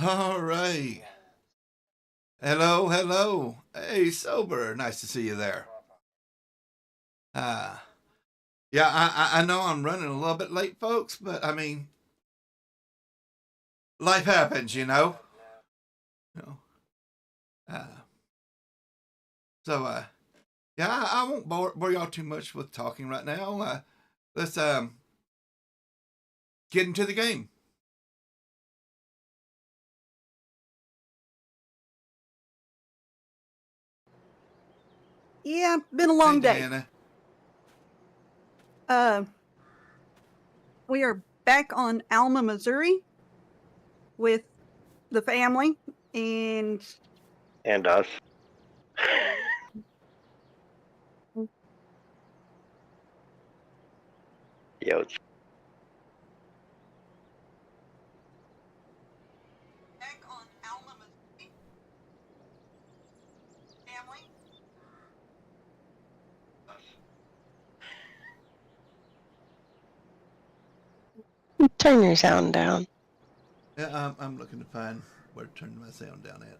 All right. Hello, hello. Hey, Sober. Nice to see you there. Uh, yeah, I know I'm running a little bit late, folks, but I mean, life happens, you know. You know. Uh, so, yeah, I won't bore y'all too much with talking right now. Let's get into the game. Yeah, been a Hey, long day. Diana. We are back on Alma, Missouri with the family and us. Yo, back on Alma, Missouri. Family. Turn your sound down. Yeah, I'm looking to find where to turn my sound down at.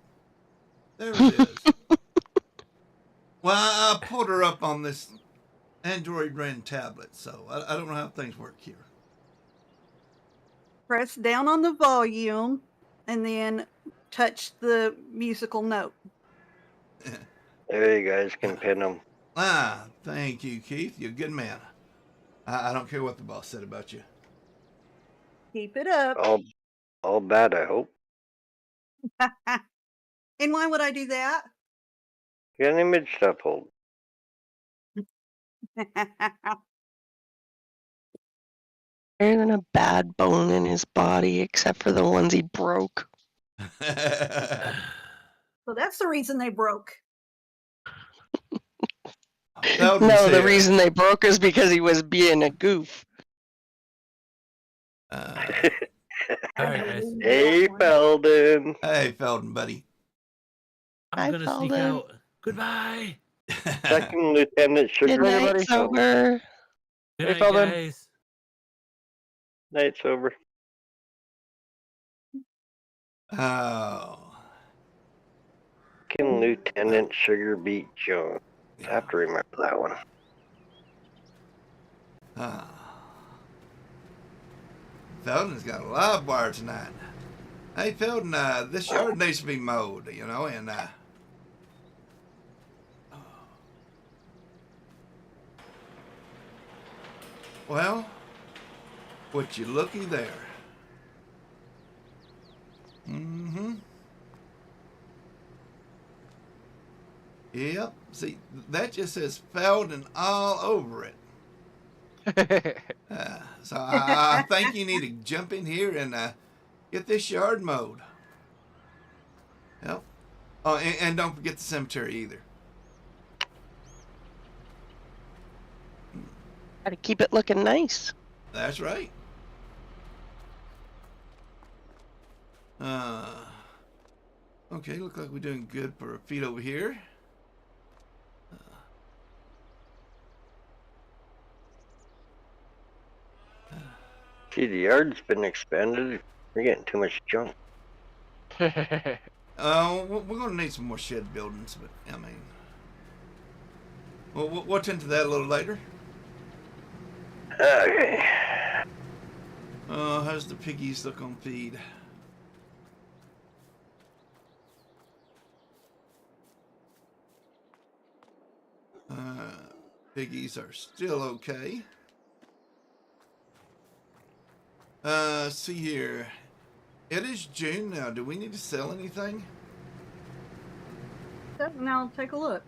There it is. Well, I pulled her up on this Android ran tablet, so I don't know how things work here. Press down on the volume and then touch the musical note. there you guys can pin them. Thank you, Keith. You're a good man. I don't care what the boss said about you. Keep it up. All bad, I hope. And why would I do that? You got an image to uphold. There isn't a bad bone in his body except for the ones he broke. So that's the reason they broke. No, the reason they broke is because he was being a goof. All right, guys. Hey, Felden. Hey, Felden, buddy. I'm going to sneak out. Goodbye. Second Lieutenant Sugar. Good night, Sober. Good Hey, night, Felden. guys. Night, Sober. Oh. Second Lieutenant Sugar Beat Jones. I have to remember that one. Felden's got a live wire tonight. Hey, Felden, this yard needs to be mowed, you know, and well, what you looky there. Mm-hmm. Yep. See, that just says Felden all over it. So I think you need to jump in here and get this yard mowed. Yep. Oh, and don't forget the cemetery either. Gotta keep it looking nice. That's right. Okay, look like we're doing good for our feet over here. See, the yard's been expanded. We're getting too much junk. We're going to need some more shed buildings, but I mean, we'll tend to that a little later. Okay. How's the piggies look on feed? Piggies are still okay. See here. It is June now. Do we need to sell anything? Now take a look.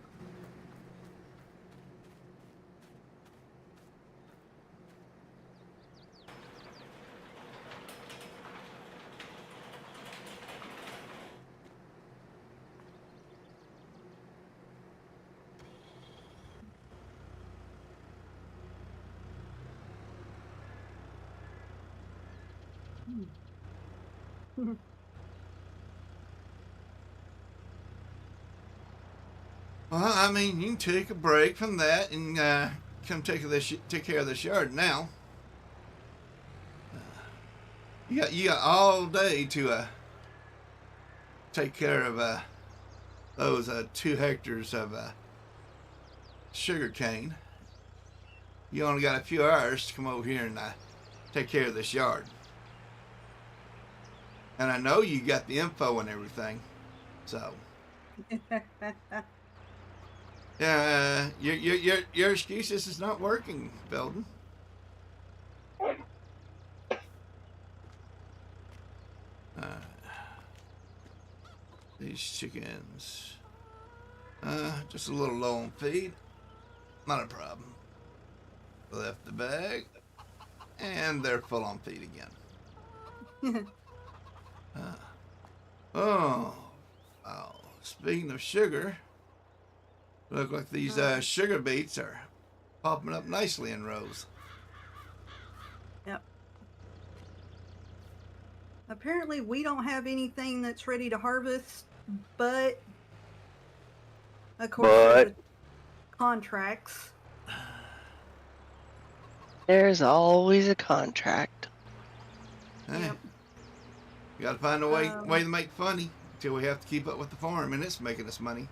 Well, I mean, you can take a break from that and come take care of this yard now. You got all day to take care of those 2 hectares of sugar cane. You only got a few hours to come over here and take care of this yard. And I know you got the info and everything, so yeah, your excuses is not working, Belden. These chickens, just a little low on feed. Not a problem. Left the bag, and they're full on feed again. Oh, wow. Speaking of sugar, look like these sugar beets are popping up nicely in rows. Yep. Apparently, we don't have anything that's ready to harvest, but of course, there's the contracts. There's always a contract. Hey, Yep. you gotta find a way to make funny until we have to keep up with the farm, and it's making us money.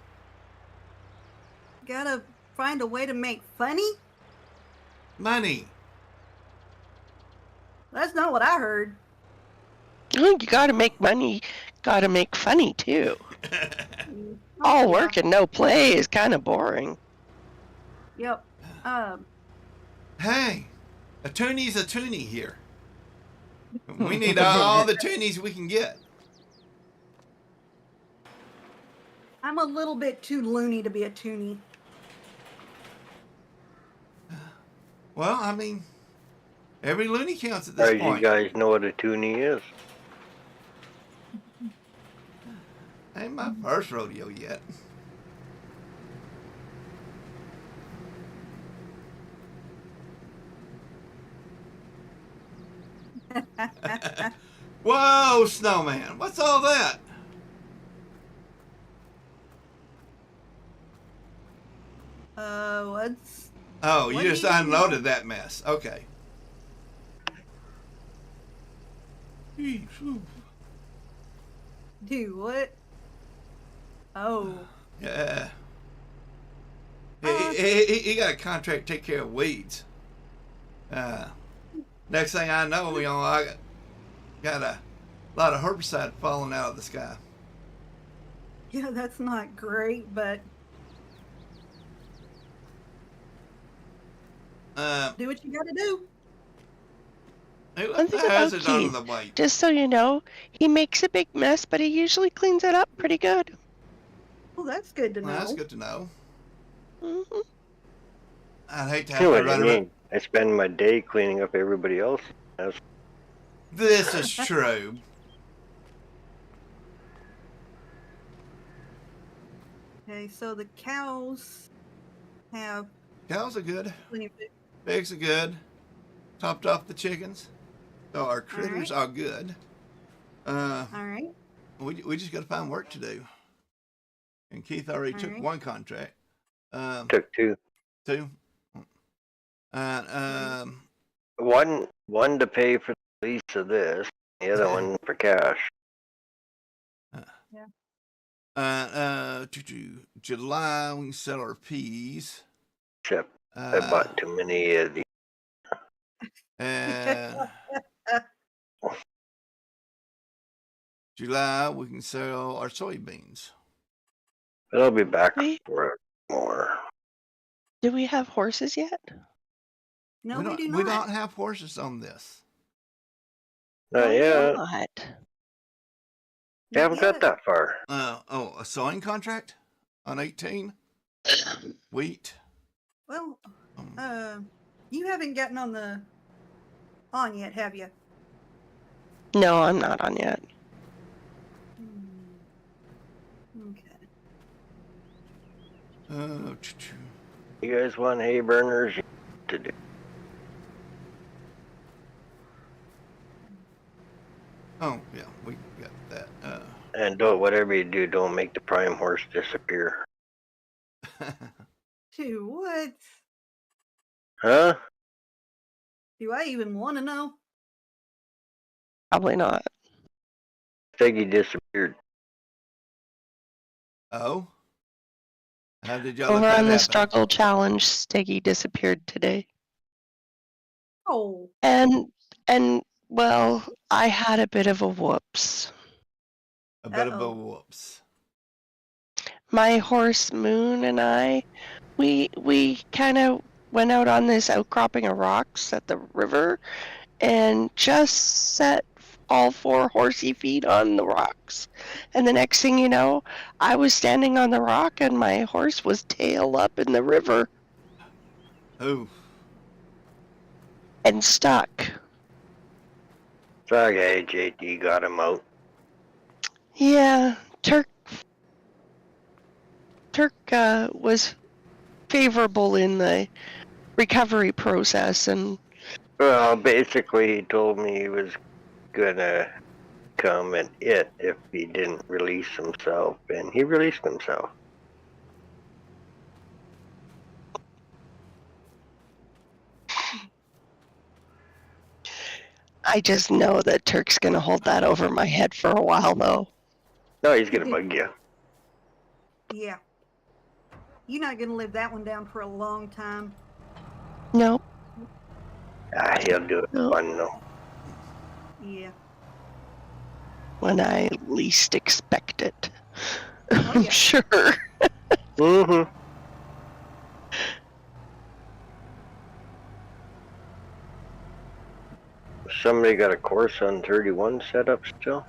Gotta find a way to make funny? Money. That's not what I heard. You gotta make money, gotta make funny too. Oh, All yeah. work and no play is kind of boring. Yep. Hey, a toonie's a toonie here. We need all the toonies we can get. I'm a little bit too loony to be a toonie. Well, I mean, every loony counts at this You point. guys know what a toonie is? Ain't my first rodeo yet. Whoa, snowman! What's all that? What's... Oh, What you do just you unloaded that mess. Okay. Do what? Oh. Yeah. He got a contract to take care of weeds. Next thing I know, I got a lot of herbicide falling out of the sky. Yeah, that's not great, but do what you gotta do. Hey, One what the thing hell's about it under Keith, the weight? just so you know, he makes a big mess, but he usually cleans it up pretty good. Well, that's good to know. Well, that's good to know. Hmm. I'd hate to You have know to what I run around. mean? I spend my day cleaning up everybody else. This is true. Okay, so the cows have Cows are good. plenty of food. Pigs are good. Topped off the chickens. So our critters are good. All right. We just got to find work to do. And Keith already took Alright. one contract. Took 2. 2. One to pay for the lease of this, the other one for cash. July we can sell our peas. Except I bought too many of these. And July we can sell our soybeans. But I'll be back Wait. for more. Do we have horses yet? No, we do We not. don't have horses on this. Not yet. Not. You haven't got that far. A sowing contract on 18 wheat. Well, you haven't gotten on yet, have you? No, I'm not on yet. Okay. You guys want hay burners? To do. Oh yeah, we got that. And don't, whatever you do, don't make the prime horse disappear. Dude, what? Huh? Do I even want to know? Probably not. I think he disappeared. Oh? How did y'all let Over that on the happen? struggle challenge, Stiggy disappeared today. Oh, And well, I had a bit of a whoops. A bit of a Uh-oh. whoops. My horse Moon and I, we kind of went out on this outcropping of rocks at the river and just set all 4 horsey feet on the rocks. And the next thing you know, I was standing on the rock and my horse was tail up in the river Ooh. and stuck. So okay, JT got him out. Yeah, Turk was favorable in the recovery process, and Well, basically, he told me he was gonna come and it if he didn't release himself, and he released himself. I just know that Turk's gonna hold that over my head for a while, though. No, he's gonna bug you. yeah. You're not going to live that one down for a long time. Nope. He'll do it No. fun though. Yeah. When I least expect it. Oh, I'm yeah. sure. Mm-hmm. Somebody got a course on 31 set up still?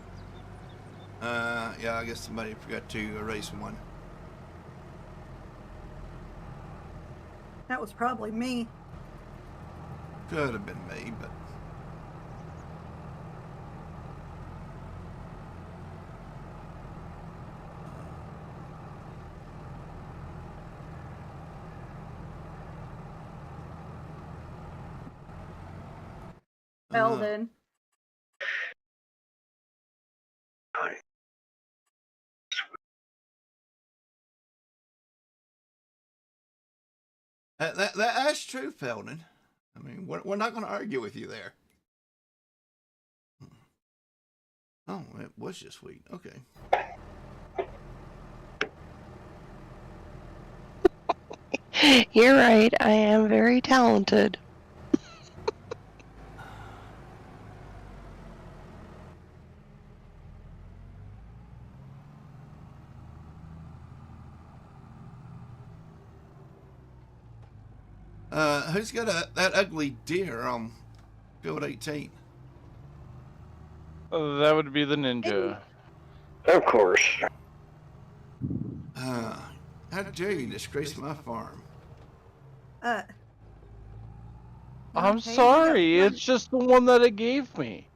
Yeah, I guess somebody forgot to erase one. That was probably me. Could have been me, but Well, then. that's true, Feldon. I mean, we're not going to argue with you there. Oh, it was just sweet. Okay. You're right. I am very talented. Who's got that ugly deer on field 18? That would be the ninja. Of course. How dare you disgrace my farm? I'm Okay, sorry, it's just the one that it gave me.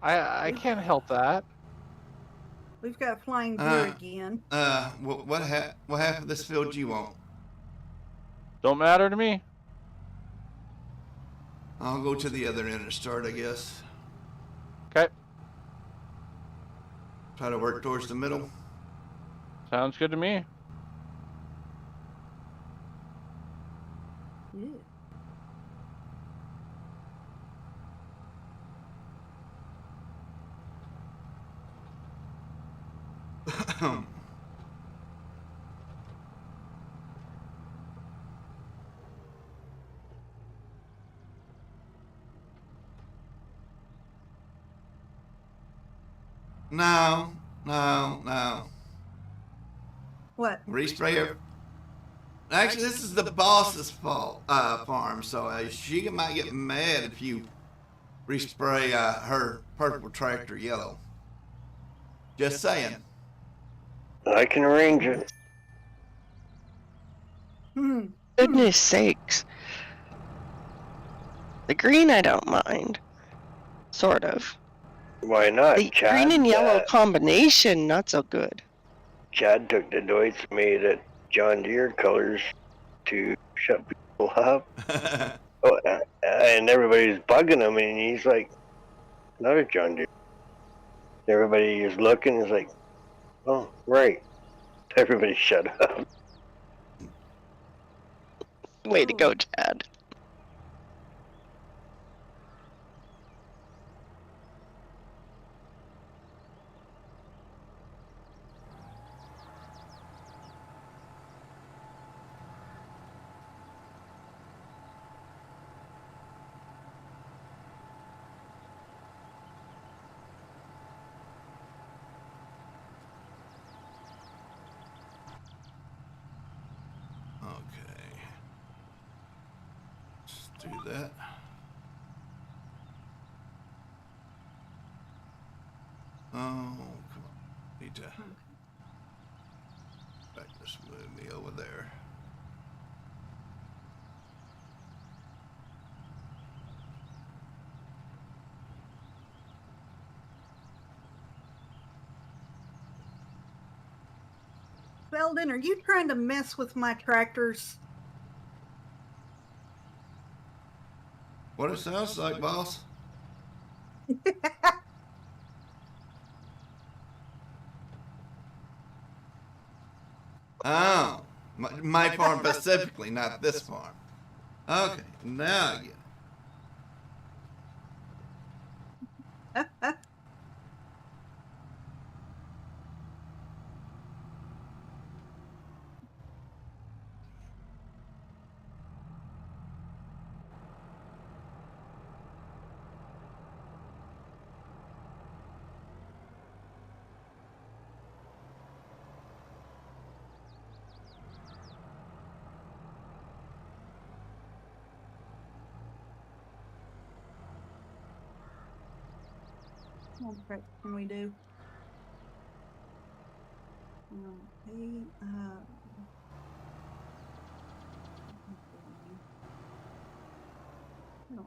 I can't help that. We've got flying deer again. What half of this field do you want? Don't matter to me. I'll go to the other end and start, I guess. Okay, Try to work towards the middle. sounds good to me. Yeah. No. What? Resprayer. Actually, this is the boss's fault. Farm. So she might get mad if you respray her purple tractor yellow. Just saying. I can arrange it. Goodness sakes. The green I don't mind. Sort of. Why not? The Chad, green and yellow combination, not so good. Chad took the Deutz, made it John Deere colors to shut people up. And everybody's bugging him, and he's like, not a John Deere. Everybody is looking, is like, oh, right. Everybody shut up. Way to go, Chad. do that. Oh, come on. Need to. Right, just move me over there. Belden, are you trying to mess with my tractors? What it sounds like, boss. Oh, my farm specifically, not this farm. Okay, now I get it. What crap can we do? Okay. No.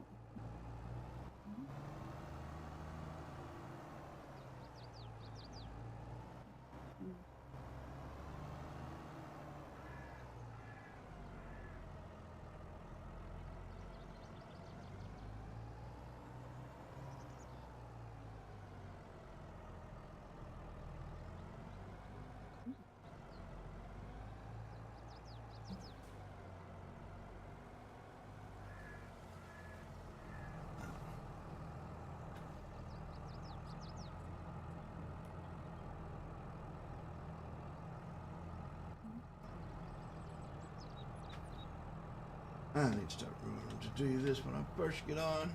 I need to start remembering to do this when I first get on.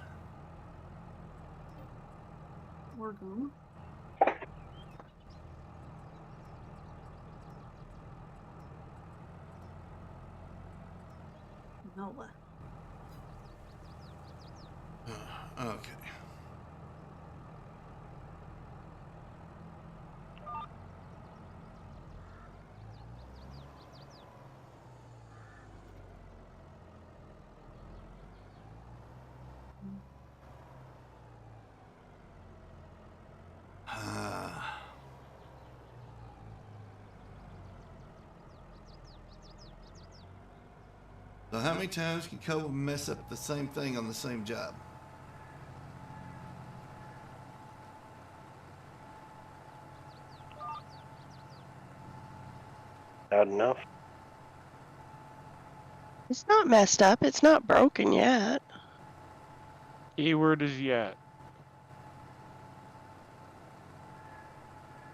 We're going. Nola. Okay. So how many times can Cobra mess up the same thing on the same job? Not enough. It's not messed up. It's not broken yet. Keyword is yet.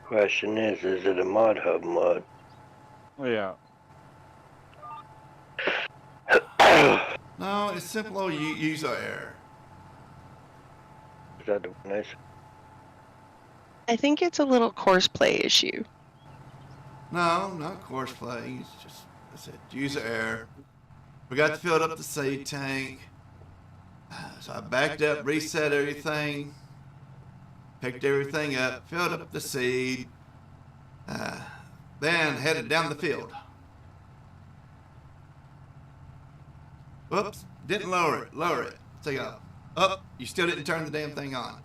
Question is it a mod hub mod? Yeah. No, it's simple old user error. Is that the one I said? I think it's a little courseplay issue. No, not course play. It's just, I said, user error. Forgot to fill up the seed tank. So I backed up, reset everything, picked everything up, filled up the seed, then headed down the field. Whoops, didn't lower it. So you go, oh, you still didn't turn the damn thing on.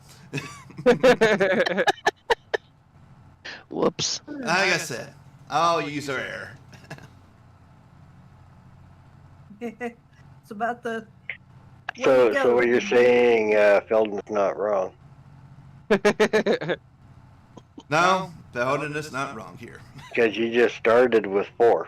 Whoops. Like I said, all user error. It's about the. So what you're saying, Felden's not wrong. No, Felden is not wrong here. Because you just started with 4.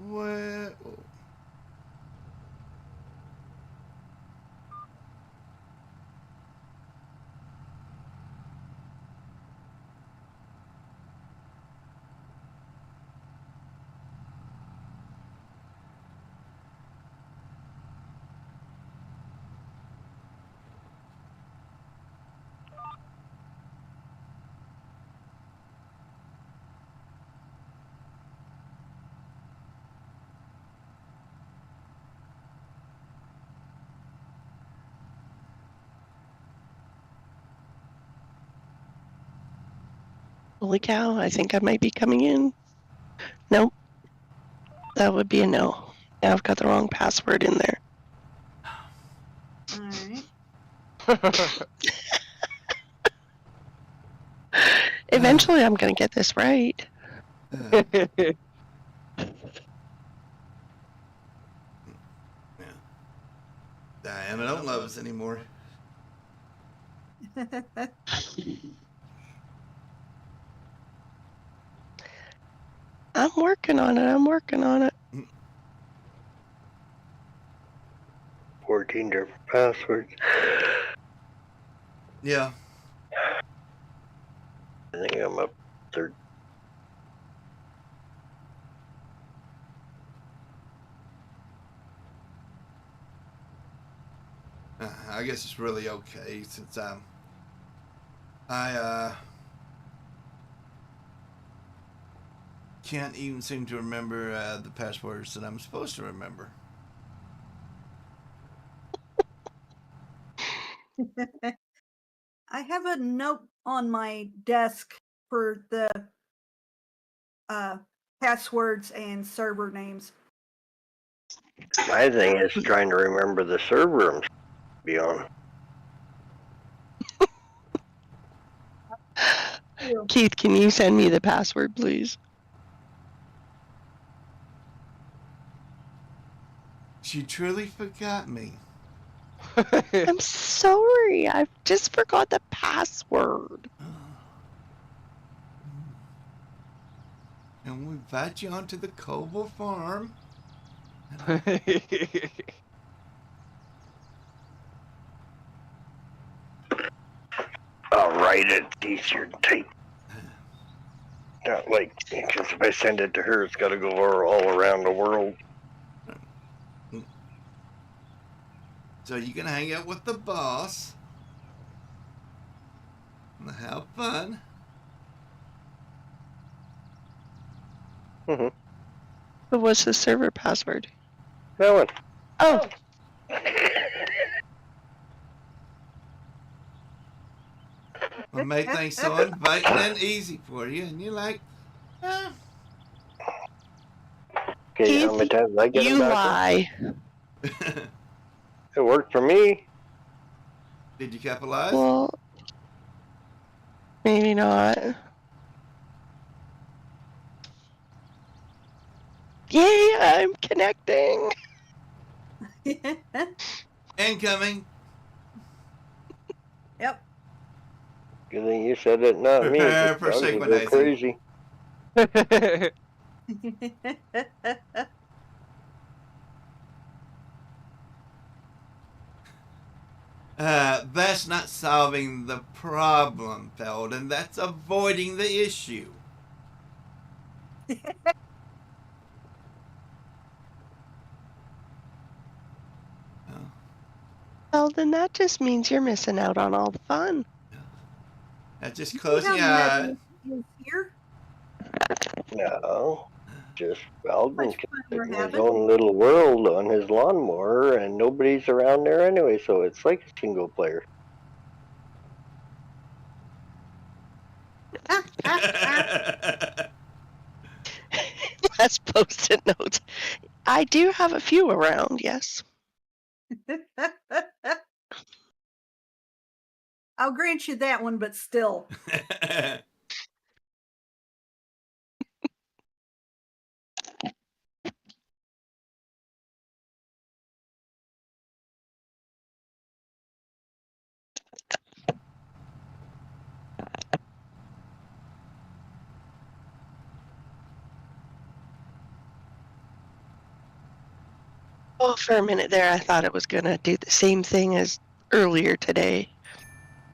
Well, Holy cow, I think I might be coming in. Nope. That would be a no. Yeah, I've got the wrong password in there. All right. Eventually, I'm going to get this right. yeah. Diana don't love us anymore. I'm working on it. I'm working on it. 14 different passwords. Yeah. I think I'm up third. I guess it's really okay since I can't even seem to remember the passwords that I'm supposed to remember. I have a note on my desk for the passwords and server names. My thing is trying to remember the server I'm be on. Keith, can you send me the password, please? She truly forgot me. I'm sorry. I just forgot the password. And we invite you onto the Coble farm. I'll write it. It's easier to type. Not like, because if I send it to her, it's got to go all around the world. So you can hang out with the boss. And have fun. Mm-hmm. But what's the server password? That one. Oh, We'll make things so inviting and easy for you. And you're like, eh. Okay, how Keith, many times did I get you them back? lie. It worked for me. Did you capitalize? Well, maybe not. Yay, I'm connecting. Incoming. Yep. Good thing you said it, not me. Prepare 'Cause for I was gonna go synchronizing. crazy. That's not solving the problem, Felden. That's avoiding the issue. Well, then that just means you're missing out on all the fun. That's just You closing your have eyes. Megan is here. No, just Alden Much fun we're in his having. own little world on his lawnmower, and nobody's around there anyway, so it's like a single player. Let's post-it notes. I do have a few around, yes. I'll grant you that one, but still. Oh, for a minute there, I thought it was going to do the same thing as earlier today.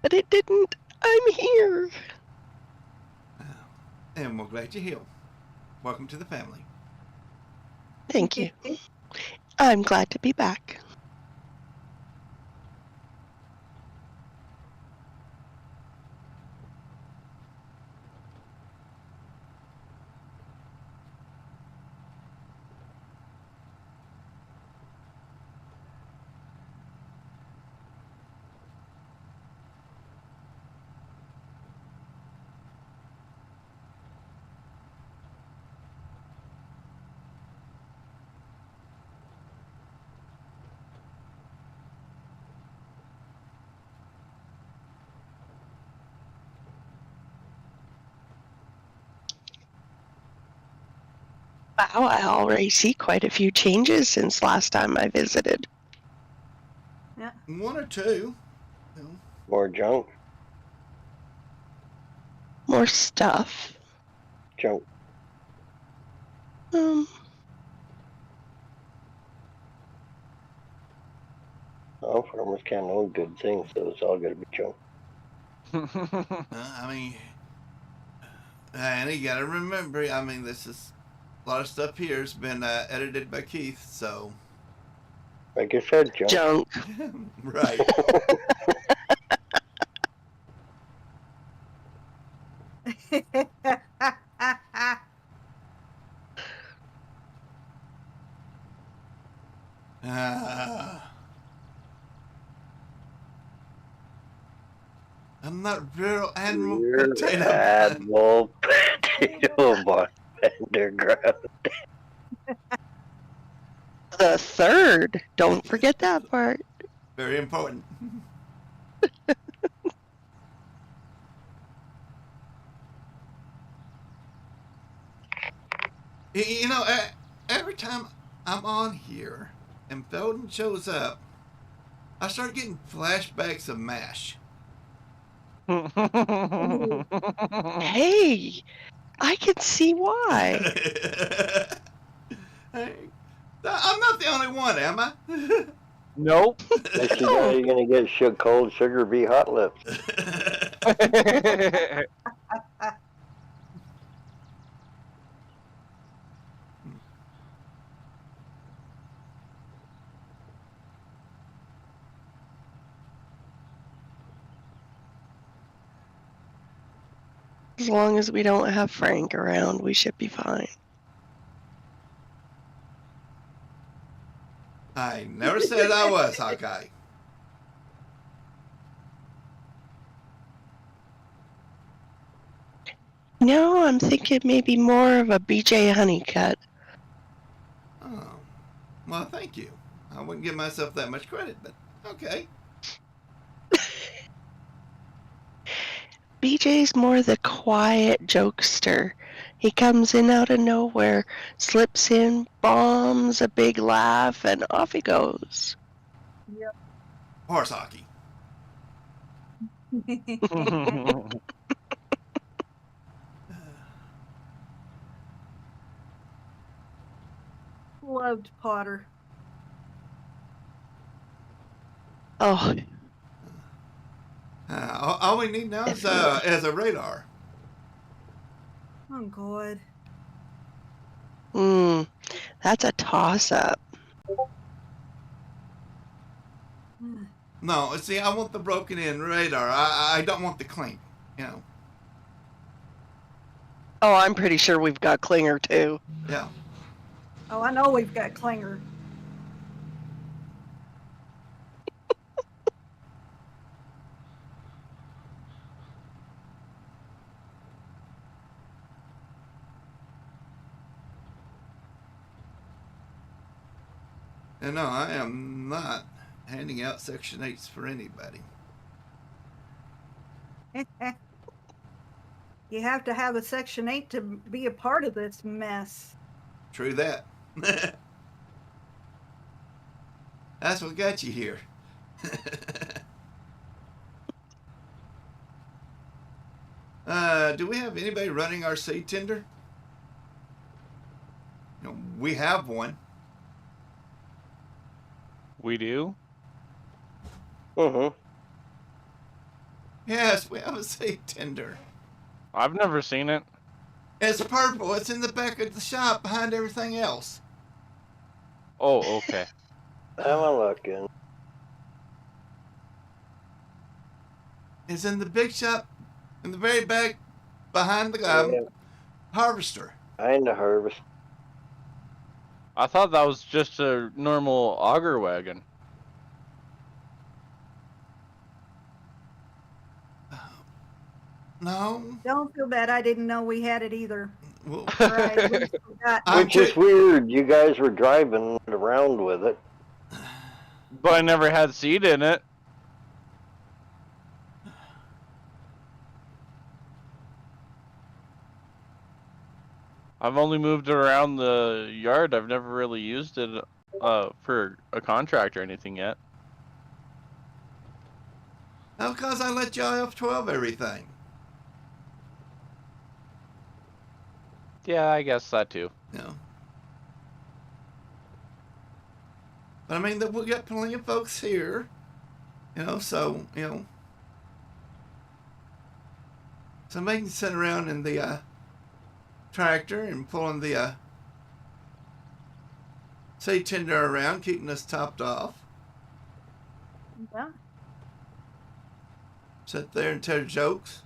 But it didn't. I'm here. And we're glad you're here. Welcome to the family. Thank you. I'm glad to be back. Wow, I already see quite a few changes since last time I visited. Yeah. One or two. You know. More junk. More stuff. Junk. Um, Oh, farmers can't own good things, so it's all gonna be junk. I mean, and you gotta remember, I mean, this is a lot of stuff here has been edited by Keith, so. Like I said, junk. junk. Right. I'm not real Admiral You're Potato Man. Admiral Potato Man Underground. The third. Don't forget that part. Very important. You know, every time I'm on here and Felden shows up, I start getting flashbacks of MASH. Hey, I can see why. Hey, I'm not the only one, am I? Nope. Next you know, you're gonna get cold sugar bee hot lips. As long as we don't have Frank around, we should be fine. I never said I was, Hawkeye. No, I'm thinking maybe more of a BJ Honeycutt. Oh, well, thank you. I wouldn't give myself that much credit, but okay. BJ's more the quiet jokester. He comes in out of nowhere, slips in, bombs a big laugh, and off he goes. Yep. Horse hockey. Loved Potter. Oh, All we need now is a radar. Oh God. That's a toss-up. No, see, I want the broken in radar. I don't want the clink, you know. Oh, I'm pretty sure we've got Klinger too. Yeah. Oh, I know we've got Klinger. And no, I am not handing out Section 8s for anybody. You have to have a Section 8 to be a part of this mess. True that. That's what got you here. Do we have anybody running our seed tender? You know, we have one. We do? Mm-hmm. Yes, we have a seed tender. I've never seen it. It's purple. It's in the back of the shop behind everything else. Oh, okay. I'm a looking. It's in the big shop in the very back behind the Yeah, harvester. behind the harvest. I thought that was just a normal auger wagon. No. Don't feel bad. I didn't know we had it either. Well, Or I at least forgot. I'm Which is too- weird. You guys were driving around with it. But I never had seed in it. I've only moved it around the yard. I've never really used it for a contract or anything yet. Now, because I let y'all F12 everything. Yeah, I guess that too. You know. But I mean, we got plenty of folks here. You know, so, you know. Somebody can sit around in the tractor and pulling the seed tender around, keeping us topped off. Yeah. Sit there and tell jokes.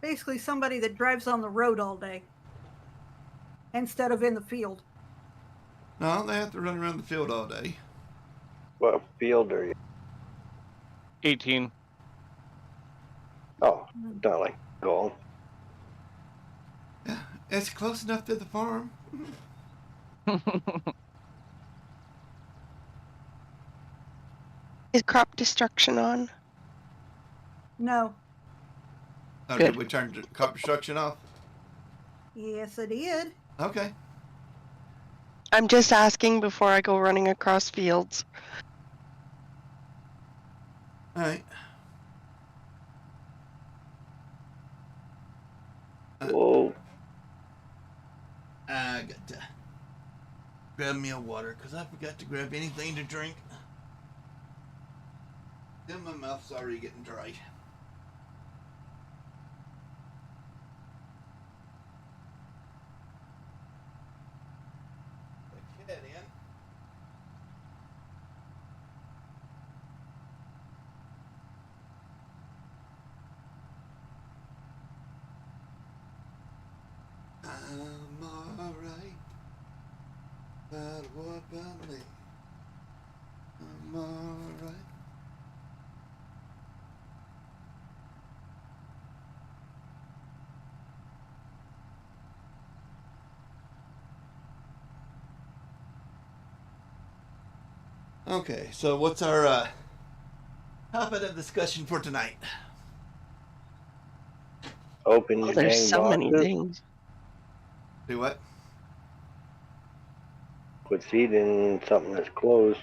Basically, somebody that drives on the road all day instead of in the field. No, they have to run around the field all day. What field are you? 18. Oh, not like golf. Yeah, it's close enough to the farm. Is crop destruction on? No. Oh, Good. did we turn crop destruction off? Yes, I did. Okay. I'm just asking before I go running across fields. All right. Whoa. I got to grab me a water because I forgot to grab anything to drink. Then my mouth's already getting dry. Put that in. I'm alright, but what about me? I'm alright. Okay, so what's our topic of discussion for tonight? Open Oh, your there's dang so many boxes. things. Do what? Put seed in something that's closed.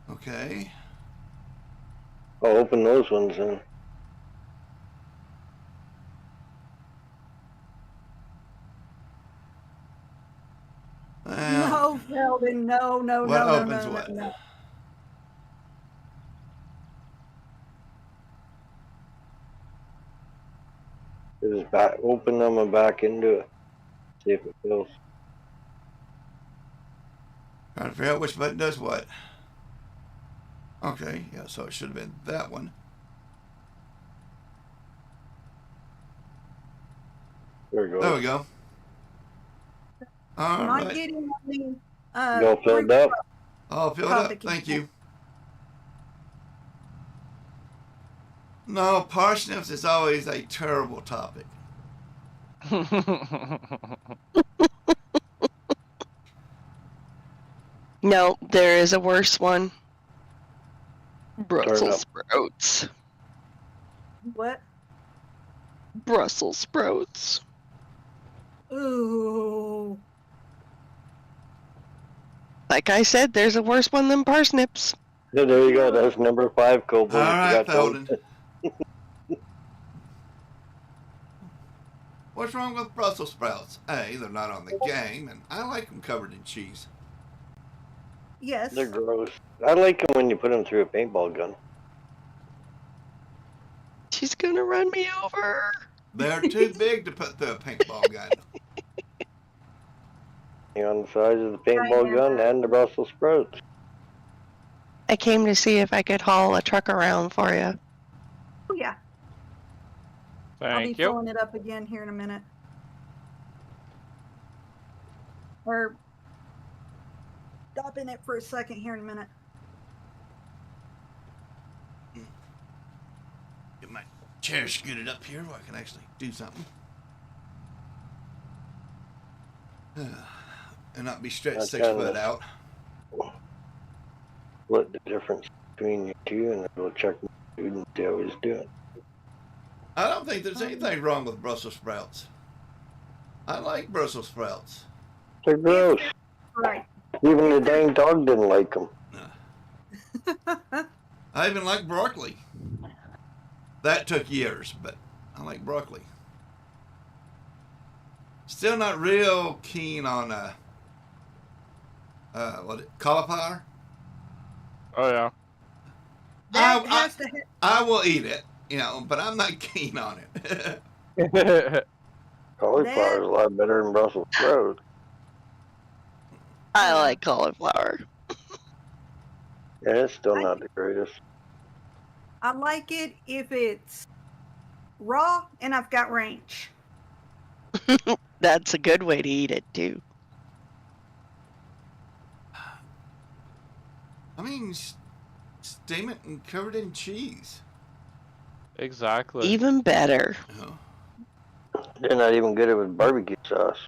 Okay. Oh, open those ones then. No, Sheldon. No, no, What no, no, opens no, what? no, no. Just back, open them and back into it. See if it fills. Trying to figure out which button does what. Okay, yeah, so it should have been that one. There we go. There we go. All Not right. getting on the You all filled up? All filled up. Topic. Thank you. No, parsnips is always a terrible topic. No, there is a worse one. Brussels up. sprouts. What? Brussels sprouts. Ooh. Like I said, there's a worse one than parsnips. So there you go. That's number 5, Cobalt. All right, Felden. What's wrong with Brussels sprouts? A, they're not on the game, and I like them covered in cheese. Yes. They're gross. I like them when you put them through a paintball gun. She's gonna run me over. They're too big to put through a paintball gun. On the size of the paintball gun and the Brussels sprouts. I came to see if I could haul a truck around for you. Oh, yeah. I'll be Thank you. filling it up again here in a minute. Or stopping it for a second here in a minute. Get my chair scooted up here where I can actually do something. And not be stretched That's 6 kind of foot out. Split the difference between you two, and we'll check my food and see how he's doing. I don't think there's anything wrong with Brussels sprouts. I like Brussels sprouts. They're gross. Right. Even the dang dog didn't like them. I even like broccoli. That took years, but I like broccoli. Still not real keen on cauliflower. Oh yeah. That has to I will eat it, but I'm not keen on it. Cauliflower is a lot better than Brussels sprouts. I like cauliflower. Yeah, it's still not the greatest. I like it if it's raw and I've got range. That's a good way to eat it too. I mean, steam it and cover it in cheese. Exactly. Even better. Oh. They're not even good with barbecue sauce.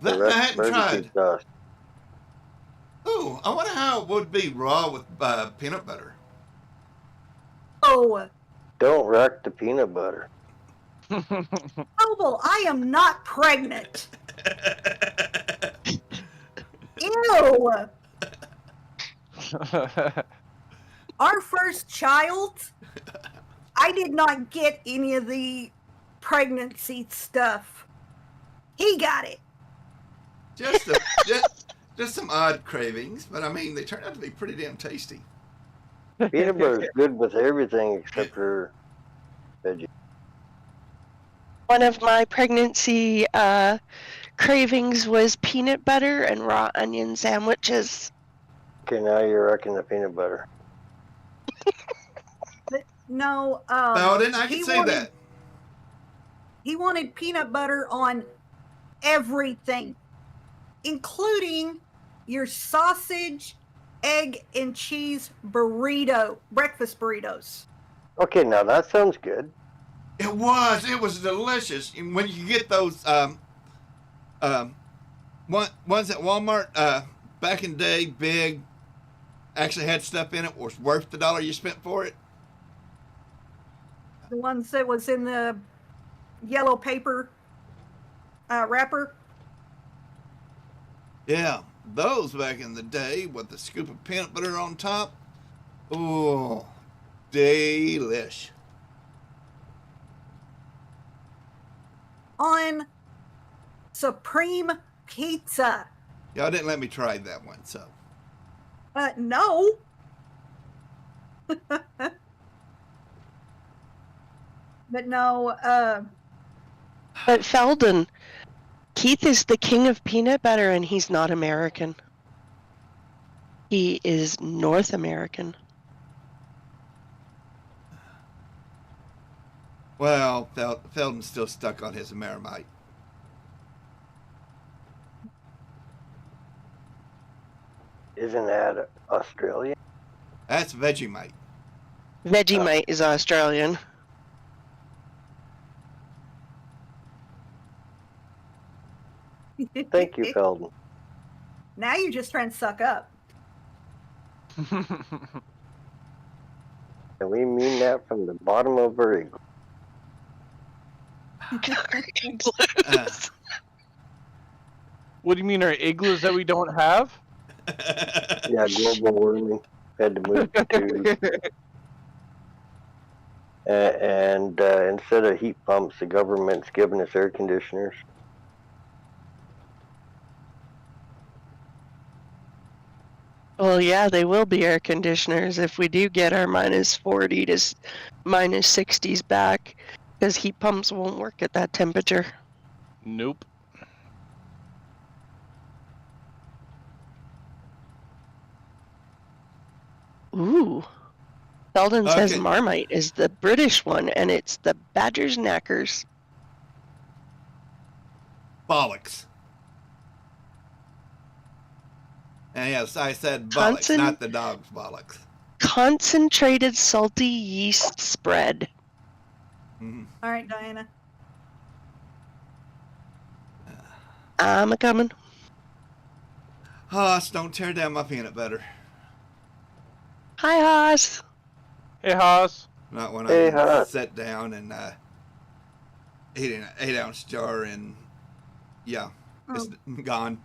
That I hadn't tried. Sauce. Oh, I wonder how it would be raw with peanut butter. Oh, Don't wreck the peanut butter. Noble, I am not pregnant. Ew. Our first child, I did not get any of the pregnancy stuff. He got it. Just some odd cravings, but I mean, they turn out to be pretty damn tasty. Peanut butter is good with everything except for veggies. One of my pregnancy cravings was peanut butter and raw onion sandwiches. Okay, now you're wrecking the peanut butter. But no, Bowden, I can say that. He wanted peanut butter on everything, including your sausage, egg, and cheese breakfast burritos. Okay, now that sounds good. It was delicious. And when you get those ones at Walmart back in the day, big, actually had stuff in it, was worth the $1 you spent for it. The ones that was in the yellow paper wrapper. Yeah, those back in the day with the scoop of peanut butter on top. Oh, delish. On Supreme Pizza. Y'all didn't let me try that one, so. No. But no, But Felden, Keith is the king of peanut butter and he's not American. He is North American. Well, Felden's still stuck on his Amerimite. Isn't that Australia? That's Vegemite. Vegemite is Australian. Thank you, Felden. Now you're just trying to suck up. And we mean that from the bottom of our ego. What do you mean, our igloos that we don't have? Yeah, global warming. Had to move to. And instead of heat pumps, the government's giving us air conditioners. Well, yeah, they will be air conditioners if we do get our minus 40 to minus 60s back, because heat pumps won't work at that temperature. Nope. Ooh. Sheldon says Okay. Marmite is the British one, and it's the Badger's Knackers. Bollocks. And yes, I said bollocks, not the dog's bollocks. Concentrated salty yeast spread. Mm-hmm. All right, Diana. I'm a-coming. Haas, don't tear down my peanut butter. Hi, Haas. Hey, Haas. Not when Hey, I can Haas. sit down and eat an 8-ounce jar and yeah, it's gone.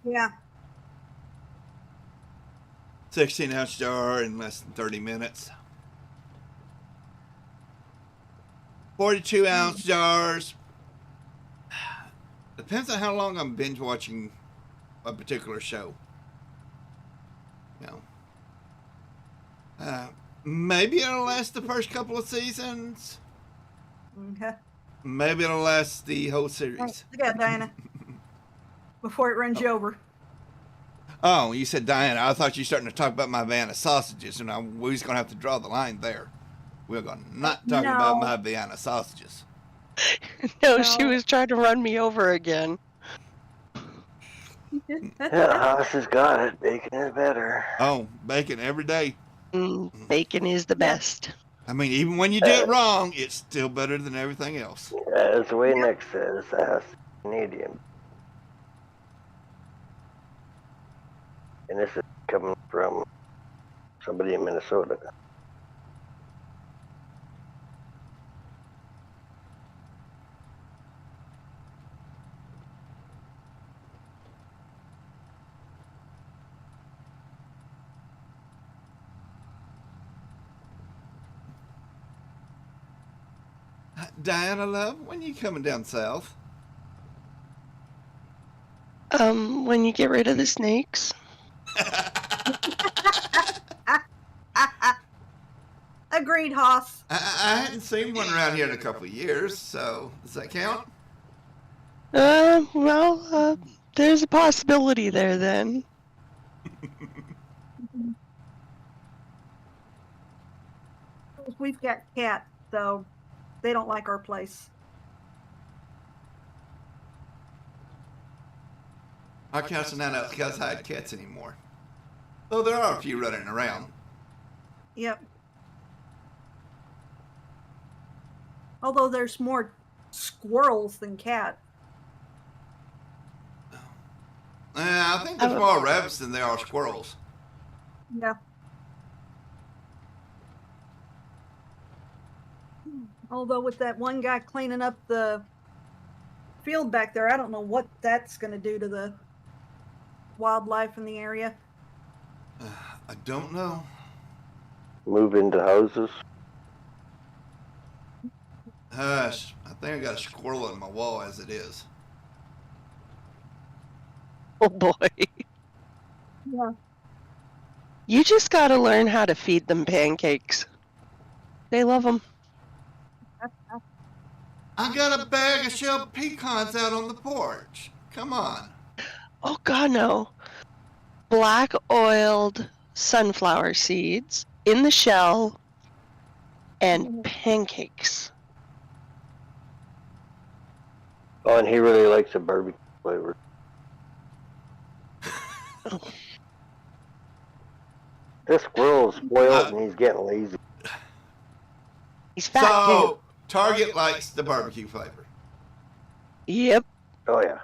Yeah. 16-ounce jar in less than 30 minutes. 42-ounce jars. Depends on how long I'm binge watching a particular show. You know, maybe it'll last the first couple of seasons. Okay. Maybe it'll last the whole All right, series. look out, Diana. Before it runs you over. Oh, you said Diana. I thought you were starting to talk about my Vienna sausages, and we was going to have to draw the line there. We're going to not talk about my Vienna sausages. No, she was trying to run me over again. Yeah, Haas has got it. Bacon is better. Oh, bacon every day. Bacon is the best. I mean, even when you do it wrong, it's still better than everything else. As the way Nick says, that's Canadian. And this is coming from somebody in Minnesota. Diana, love, when you coming down south? When you get rid of the snakes. Agreed, Haas. I hadn't seen one around here in a couple of years, so does that count? Well, there's a possibility there then. We've got cats, so they don't like our place. Our cats are not out because I had cats anymore. Though there are a few running around. Yep. Although there's more squirrels than cats. I think there's more rabbits than there are squirrels. Yeah. Although with that one guy cleaning up the field back there, I don't know what that's going to do to the wildlife in the area. I don't know. Move into houses. Hush, I think I got a squirrel on my wall as it is. Oh boy. Yeah. You just gotta learn how to feed them pancakes. They love them. I got a bag of shelled pecans out on the porch. Come on. Oh god, no. Black oiled sunflower seeds in the shell and pancakes. Oh, and he really likes the barbecue flavor. This squirrel's spoiled and he's getting lazy. He's fat So, Target likes the barbecue flavor. Yep. Oh, yeah.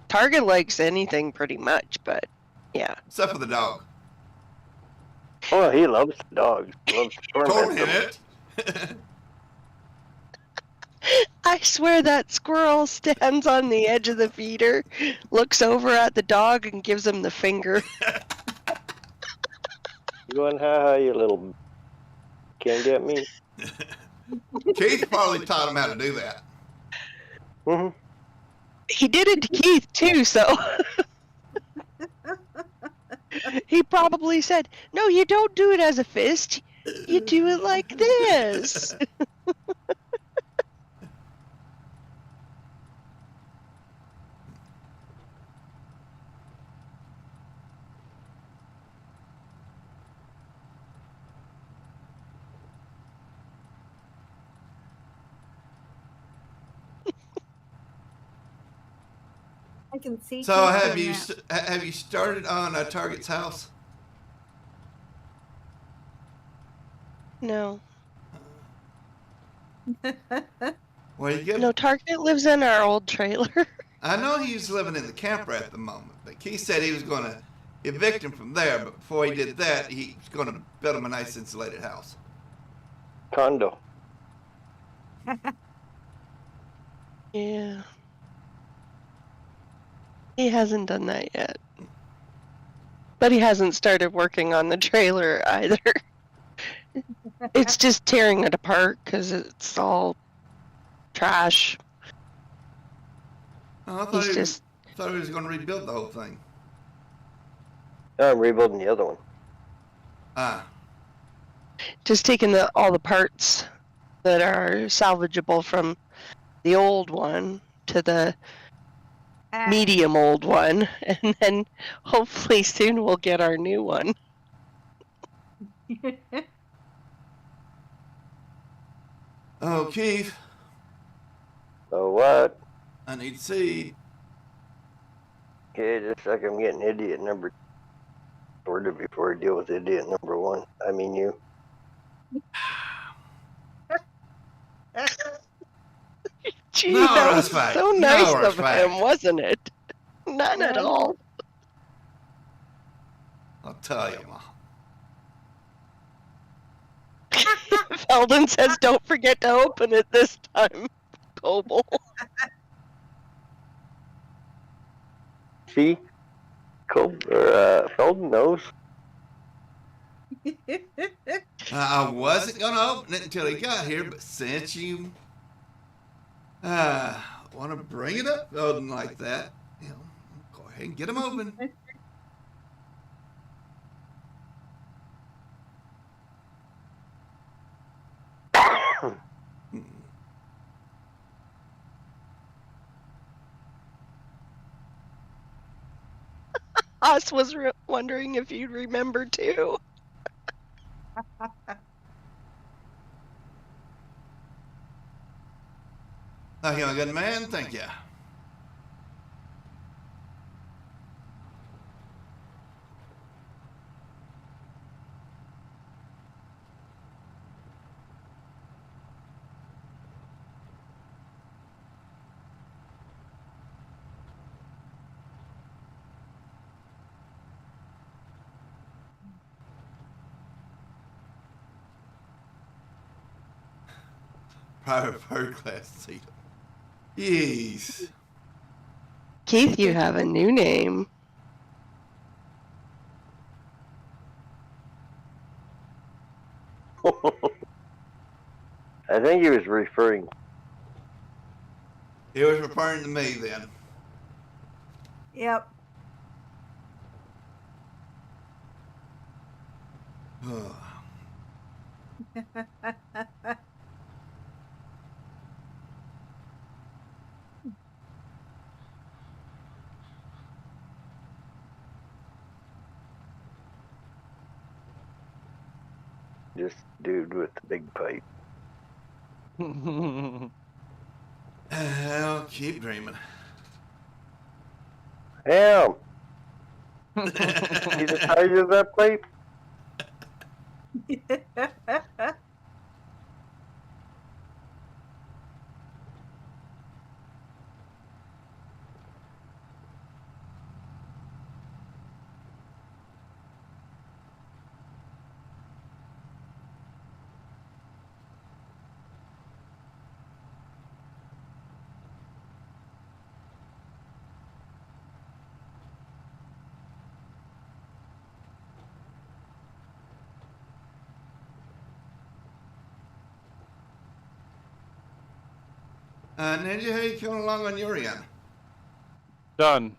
Target likes anything pretty much, but yeah. Except for the dog. Oh, he loves the dogs. He loves to torment Torment them. it. I swear that squirrel stands on the edge of the feeder, looks over at the dog, and gives him the finger. You going, ha, you little, can't get me. Keith probably taught him how to do that. Hmm. He did it to Keith, too, so... He probably said, no, you don't do it as a fist. You do it like this. I can see. So Keith have doing you that. have you started on Target's house? No. Well, you give. No, Target lives in our old trailer. I know he's living in the camper at the moment, but Keith said he was going to evict him from there. But before he did that, he was going to build him a nice insulated house. Condo. Yeah. He hasn't done that yet. But he hasn't started working on the trailer either. It's just tearing it apart because it's all trash. Oh, I He's just thought he was going to rebuild the whole thing. I'm rebuilding the other one. Ah, just taking all the parts that are salvageable from the old one to the medium old one, and then hopefully soon we'll get our new one. oh, Keith, So what? I need seed. Okay, just a second. I'm getting idiot number sorted before I deal with idiot number one. I mean you. Gee, No that was respect. so No nice of respect. him, wasn't it? None at all. I'll tell you, Mom. Felden says, "Don't forget to open it this time, Coble." See? Felden knows. I wasn't going to open it until he got here, but since you want to bring it up, Odin, like that, you know, go ahead and get them open. Us was wondering if you'd remember too. Thank you, my good man. Thank you. Private third class seat. Yes. Keith, you have a new name. I think he was referring. He was referring to me then. Yep. This dude with the big pipe. I'll keep dreaming. Damn! See the size of that pipe? Ninja, how you coming along on your end? Done.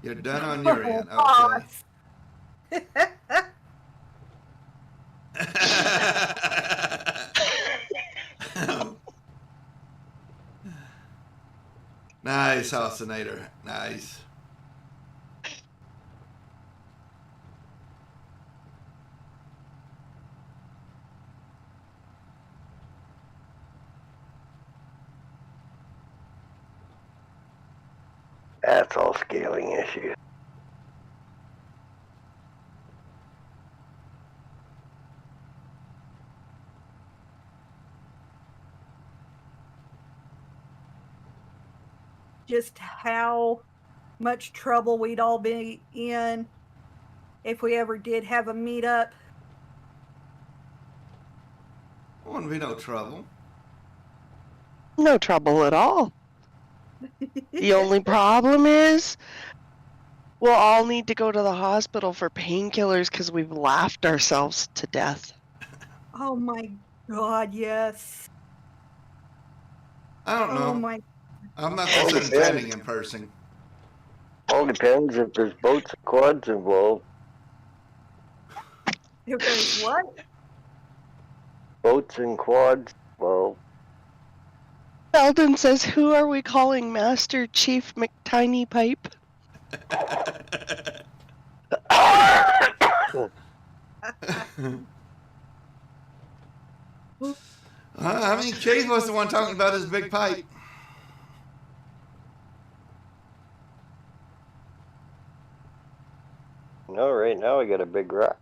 You're done on your end. Oh, Okay. Nice, Halcinator. Nice. That's all scaling issues. just how much trouble we'd all be in if we ever did have a meetup. Wouldn't be no trouble. No trouble at all. The only problem is we'll all need to go to the hospital for painkillers because we've laughed ourselves to death. Oh my God, yes. I don't know. Oh my. I'm not All this depends. intending in person. All depends if there's boats and quads involved. If there's what? Boats and quads, well, Sheldon says, who are we calling Master Chief McTiny Pipe? I mean, Keith was the one talking about his big pipe. no, right now I got a big rock.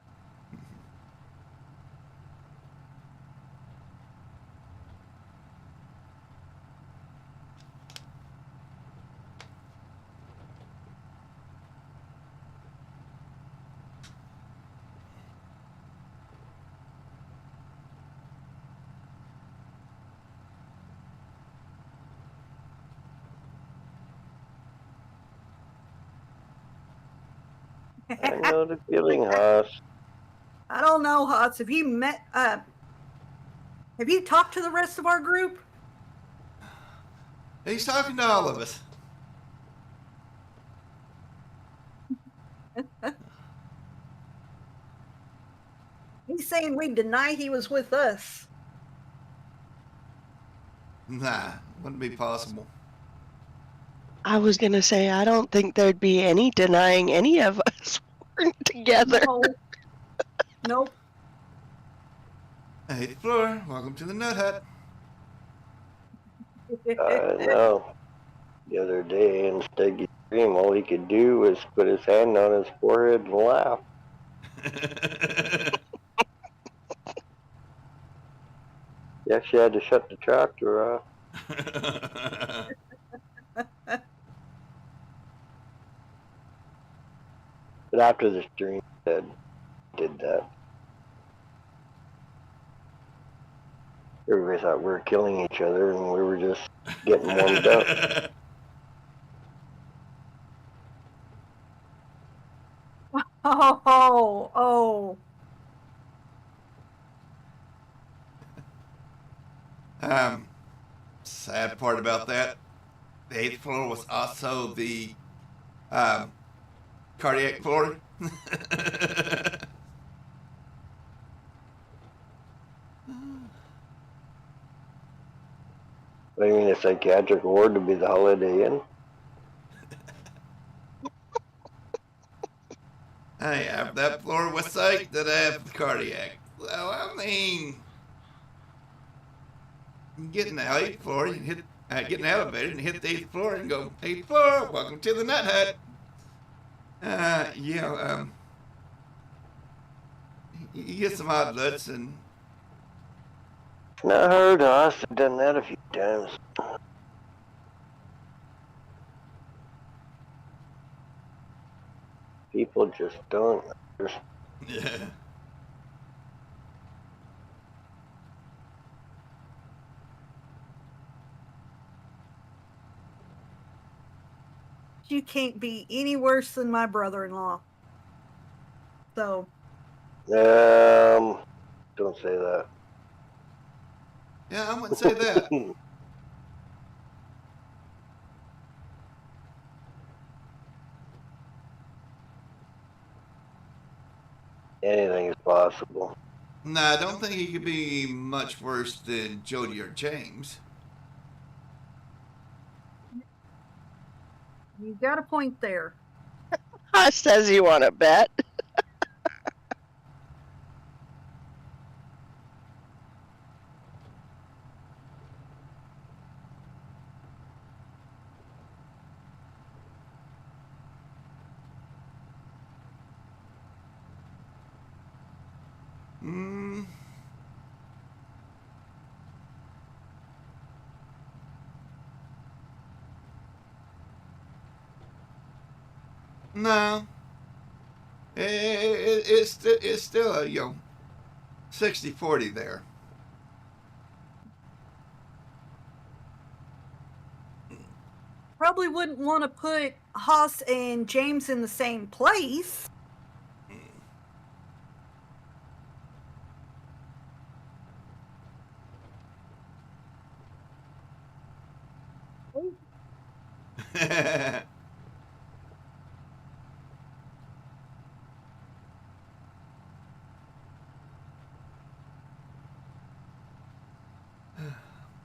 I know the feeling, Haas. I don't know, Hots. Have you talked to the rest of our group? He's talking to all of us. He's saying we deny he was with us. Nah, wouldn't be possible. I was going to say, I don't think there'd be any denying any of us weren't together. No. Nope. 8th floor, welcome to the Nut Hut. No. The other day in Steggy's dream, all he could do was put his hand on his forehead and laugh. He actually had to shut the tractor off. But after this dream, Ted did that. Everybody thought we were killing each other and we were just getting warmed up. Oh. Sad part about that, the 8th floor was also the cardiac floor. I mean, a psychiatric ward to be the Holiday Inn. I have that floor with psych that I have cardiac. Well, I mean, getting the 8th floor, you hit, get an elevator and hit the 8th floor and go, 8th floor, welcome to the Nut Hut. You get some odd looks and Not hard, Haas. I've done that a few times. People just don't. yeah. You can't be any worse than my brother-in-law. So, Don't say that. Yeah, I wouldn't say that. Anything is possible. No, I don't think he could be much worse than Jody or James. You got a point there. Haas says you want to bet. Mm. No. It's still a 60-40 there. Probably wouldn't want to put Haas and James in the same place.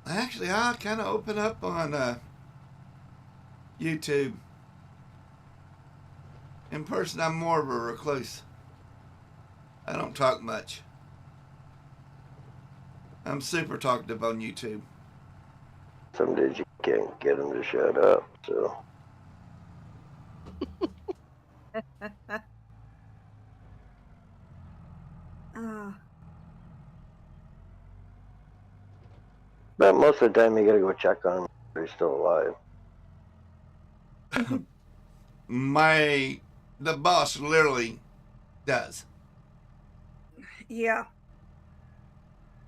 Actually, I'll kind of open up on YouTube. In person, I'm more of a recluse. I don't talk much. I'm super talkative on YouTube. Some days you can't get them to shut up, so. But most of the time you gotta go check on them if they're still alive. The boss literally does. Yeah.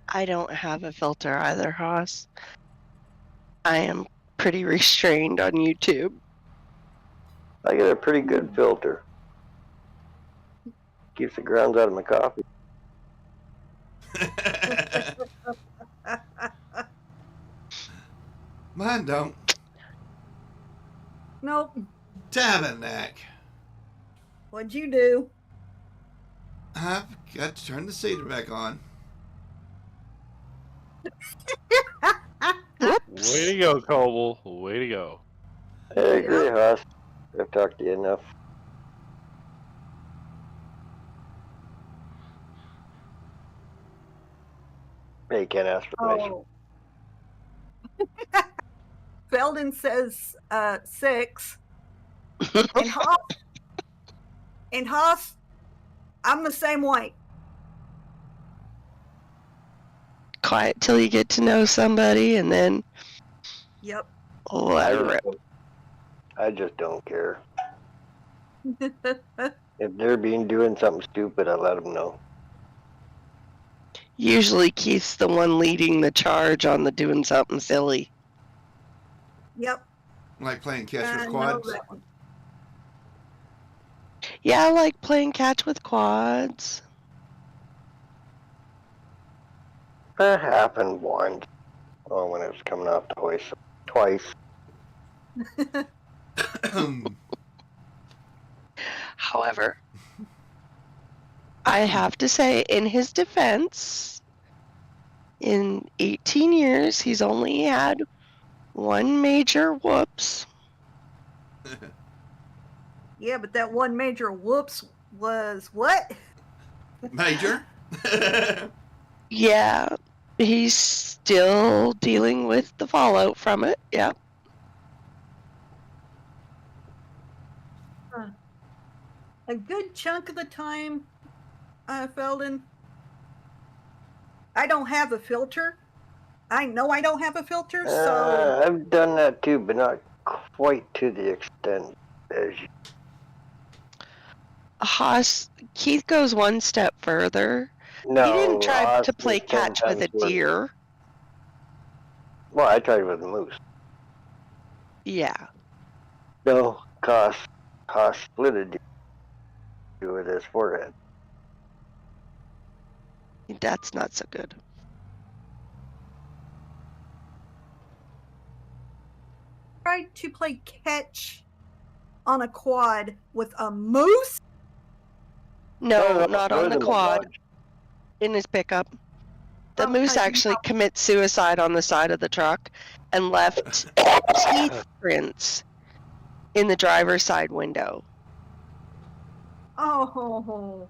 I don't have a filter either, Haas. I am pretty restrained on YouTube. I get a pretty good filter. Keeps the grounds out of my coffee. Mine don't. Nope. Tabernacle. What'd you do? I've got to turn the cedar back on. Whoops. Way to go, Coble. Way to go. I agree, Haas. I've talked to you enough. Hey, you can't ask permission. Oh. Felden says 6. And Haas, I'm the same way. Quiet till you get to know somebody, and then Yep. let it rip. I just don't care. If they're doing something stupid, I let them know. Usually Keith's the one leading the charge on the doing something silly. Yep. Like playing catch I with know quads. that one. Yeah, I like playing catch with quads. That happened once. Oh, when it was coming off the hoist. Twice. However, I have to say, in his defense, in 18 years, he's only had one major whoops. Yeah, but that one major whoops was what? Major? Yeah, he's still dealing with the fallout from it. Yeah. A good chunk of the time, Felden, I don't have a filter. I know I don't have a filter, so... I've done that too, but not quite to the extent as you. Haas, Keith goes one step further. No, he didn't try Haas to play is 10 catch with a times worse. deer. Well, I tried with a moose. Yeah. No, Haas split a deer with his forehead. That's not so good. Tried to play catch on a quad with a moose? No, not it on was the in my quad. Dodge. In his pickup. The Oh, moose actually commits suicide on the side of the truck and left teeth prints in the driver's side window. Oh.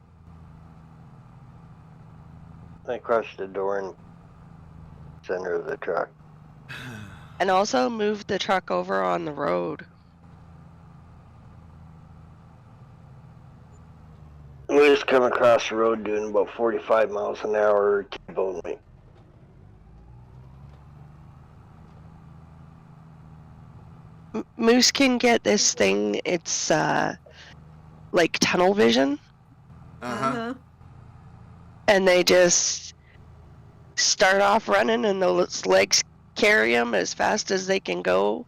I crushed the door in the center of the truck. And also moved the truck over on the road. We just come across the road doing about 45 miles an hour, T-boned me. Moose can get this thing, it's like tunnel vision, Uh-huh. and they just start off running and those legs carry them as fast as they can go,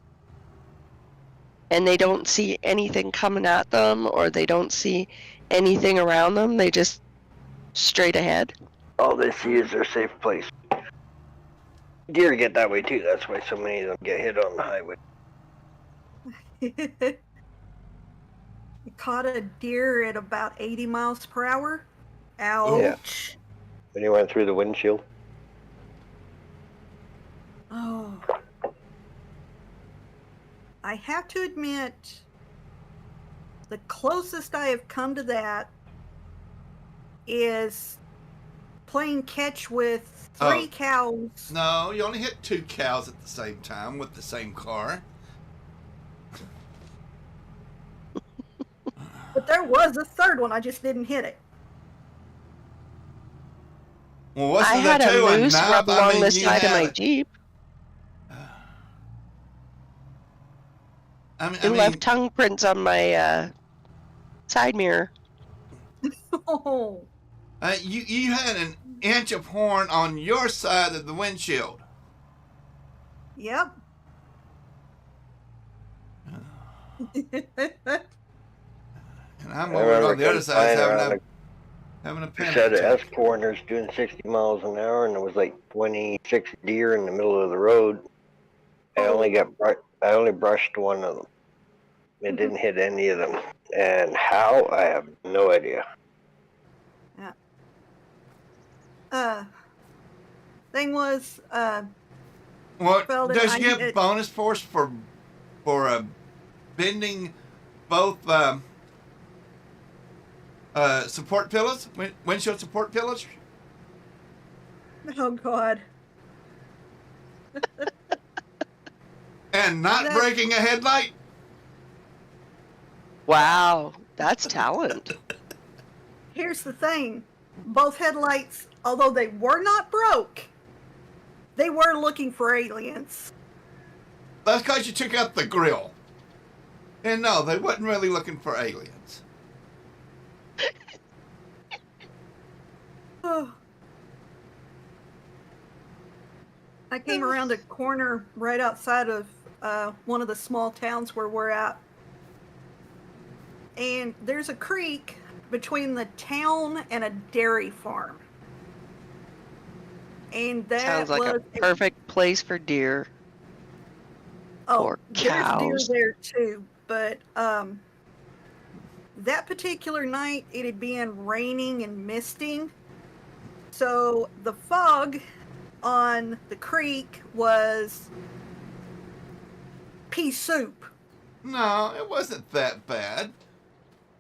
and they don't see anything coming at them or they don't see anything around them. They just straight ahead. All they see is their safe place. Deer get that way too. That's why so many of them get hit on the highway. You caught a deer at about 80 miles per hour. Ouch. When he went through the windshield. Oh. I have to admit, the closest I have come to that is playing catch with 3 cows. No, you only hit 2 cows at the same time with the same car. But there was a third one, I just didn't hit it. Well, what's I the had two a and moose nap? rub I along mean, the you side of my had- Jeep. I It mean, left tongue prints on my side mirror. Oh. you had an inch of horn on your side of the windshield. Yep. And I'm I over remember on the other coming side flying having a a panic set of attack. S-corners doing 60 miles an hour, and there was like 26 deer in the middle of the road. I only brushed one of them. It didn't hit any of them. And how? I have no idea. Thing was, Well, Felden, does you get bonus force for bending both support pillars, windshield support pillars? oh God. And not breaking a headlight? Wow, that's talent. Here's the thing. Both headlights, although they were not broke, they were looking for aliens. That's because you took out the grill. And no, they wasn't really looking for aliens. Oh. I came around a corner right outside of one of the small towns where we're at. And there's a creek between the town and a dairy farm. And that Sounds like was a perfect place for deer. Or cows. There's deer there too, but that particular night it had been raining and misting, so the fog on the creek was pea soup. No, it wasn't that bad.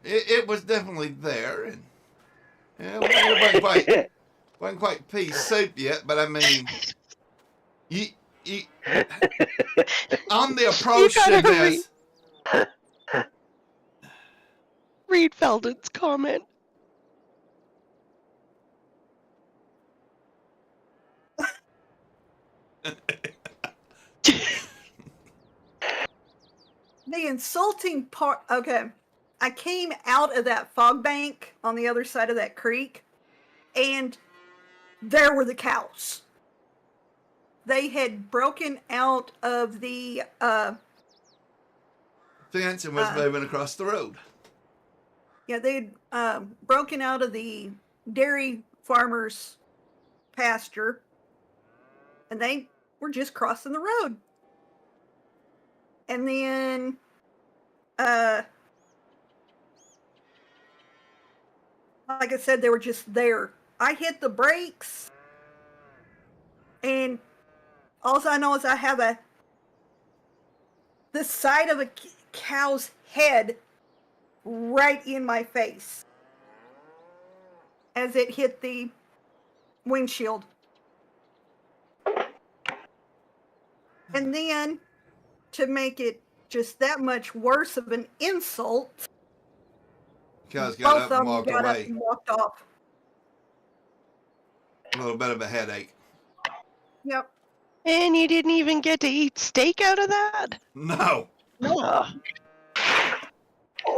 It was definitely there, and it wasn't quite pea soup yet. But I mean, you on the approach to this. Read Felden's comment. The insulting part. Okay, I came out of that fog bank on the other side of that creek, and there were the cows. They had broken out of the fence and was moving across the road. Yeah, they'd broken out of the dairy farmer's pasture, and they were just crossing the road. And then, like I said, they were just there. I hit the brakes, and all I know is I have the side of a cow's head right in my face as it hit the windshield. And then, to make it just that much worse of an insult, Cows got both up of and them walked got up away. and walked off. A little bit of a headache. Yep. And you didn't even get to eat steak out of that? No. No.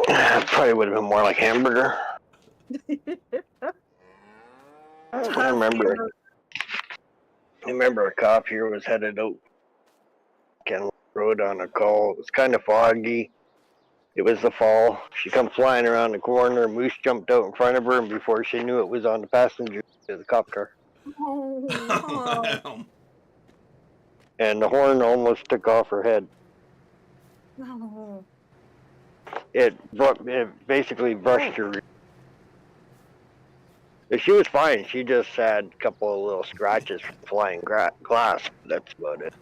Probably would have been more like hamburger. I remember a cop here was headed out Ken Road on a call. It was kind of foggy. It was the fall. She come flying around the corner. Moose jumped out in front of her, and before she knew it, was on the passenger of the cop car. Oh, And the horn almost took off her head. no. It basically brushed her. She was fine. She just had a couple of little scratches from flying glass. That's about it.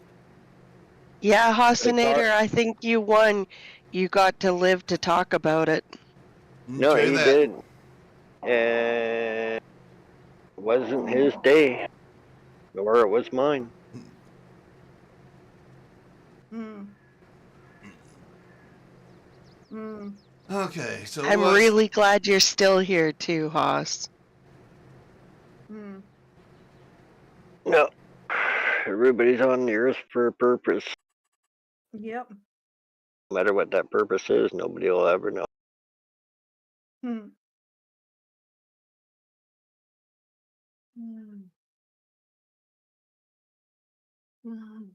Yeah, Hossinator, I think you won. You got to live to talk about it. No, True he that. did. And it wasn't his day, nor it was mine. Mm. Mm. Okay, so I'm really glad you're still here too, Hoss. Mm. No, everybody's on the earth for a purpose. Yep. No matter what that purpose is, nobody will ever know. Mm. Mm. Mm.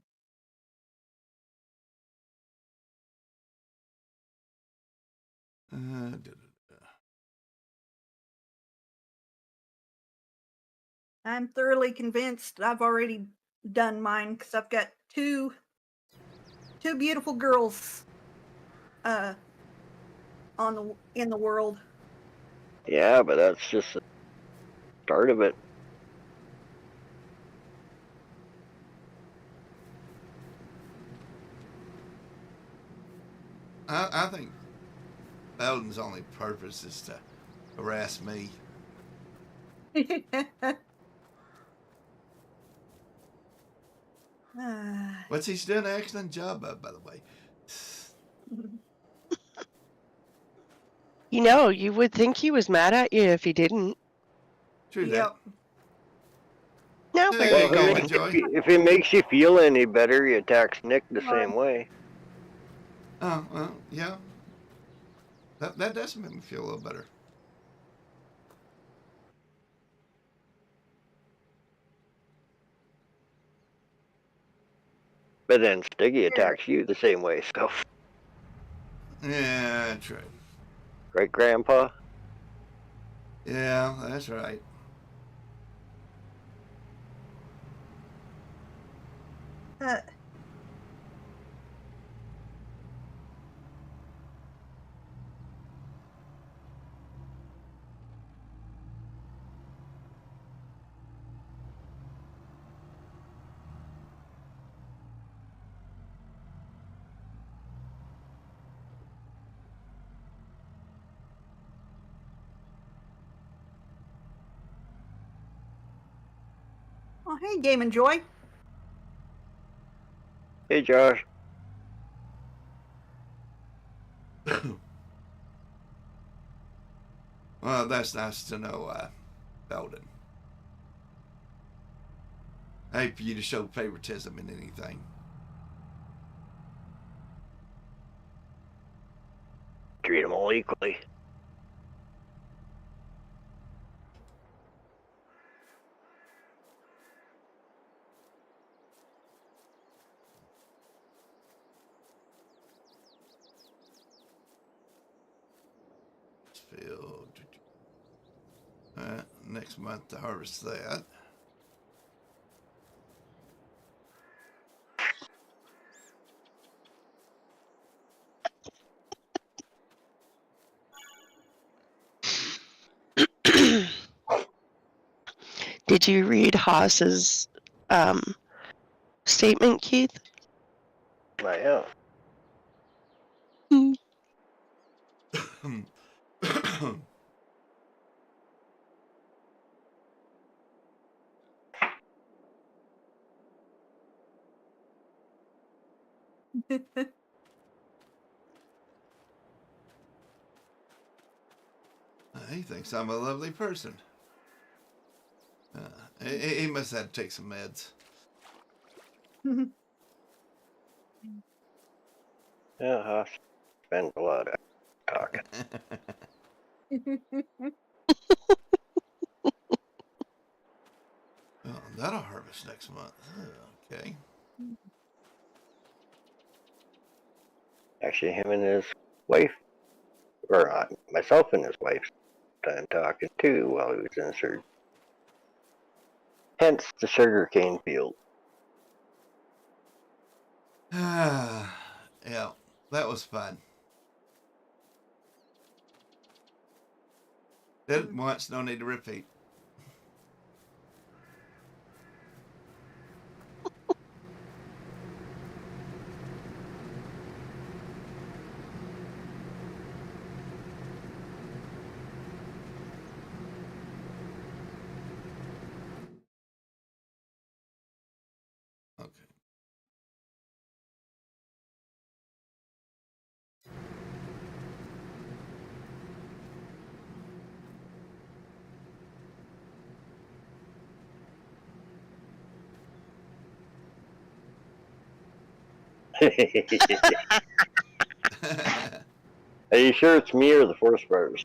I'm thoroughly convinced I've already done mine because I've got two beautiful girls in the world. Yeah, but that's just the start of it. I think Belden's only purpose is to harass me. What's he's doing an excellent job of, by the way. You know, you would think he was mad at you if he didn't. True Yep. Now There where you you go, going? Enjoy. If it makes you feel any better, you text Nick the same way. Oh, well, yeah. That does make me feel a little better. But then Stiggy attacks you the same way, so. Yeah, true. Great grandpa. Yeah, that's right. Oh, hey, Game and Joy. Hey, Josh. Well, that's nice to know, Belden. I hate for you to show favoritism in anything. Treat them all equally. Field. Next month to harvest that. Did you read Haas's statement, Keith? I am. He thinks I'm a lovely person. He must have to take some meds. Yeah, I spend a lot of talking. Oh, that'll harvest next month. Oh, okay. Actually, him and his wife, or myself and his wife, time talking too while he was in surgery. Hence the sugarcane field. Yeah, that was fun. Did it once, no need to repeat. Okay. Are you sure it's me or the forest fires?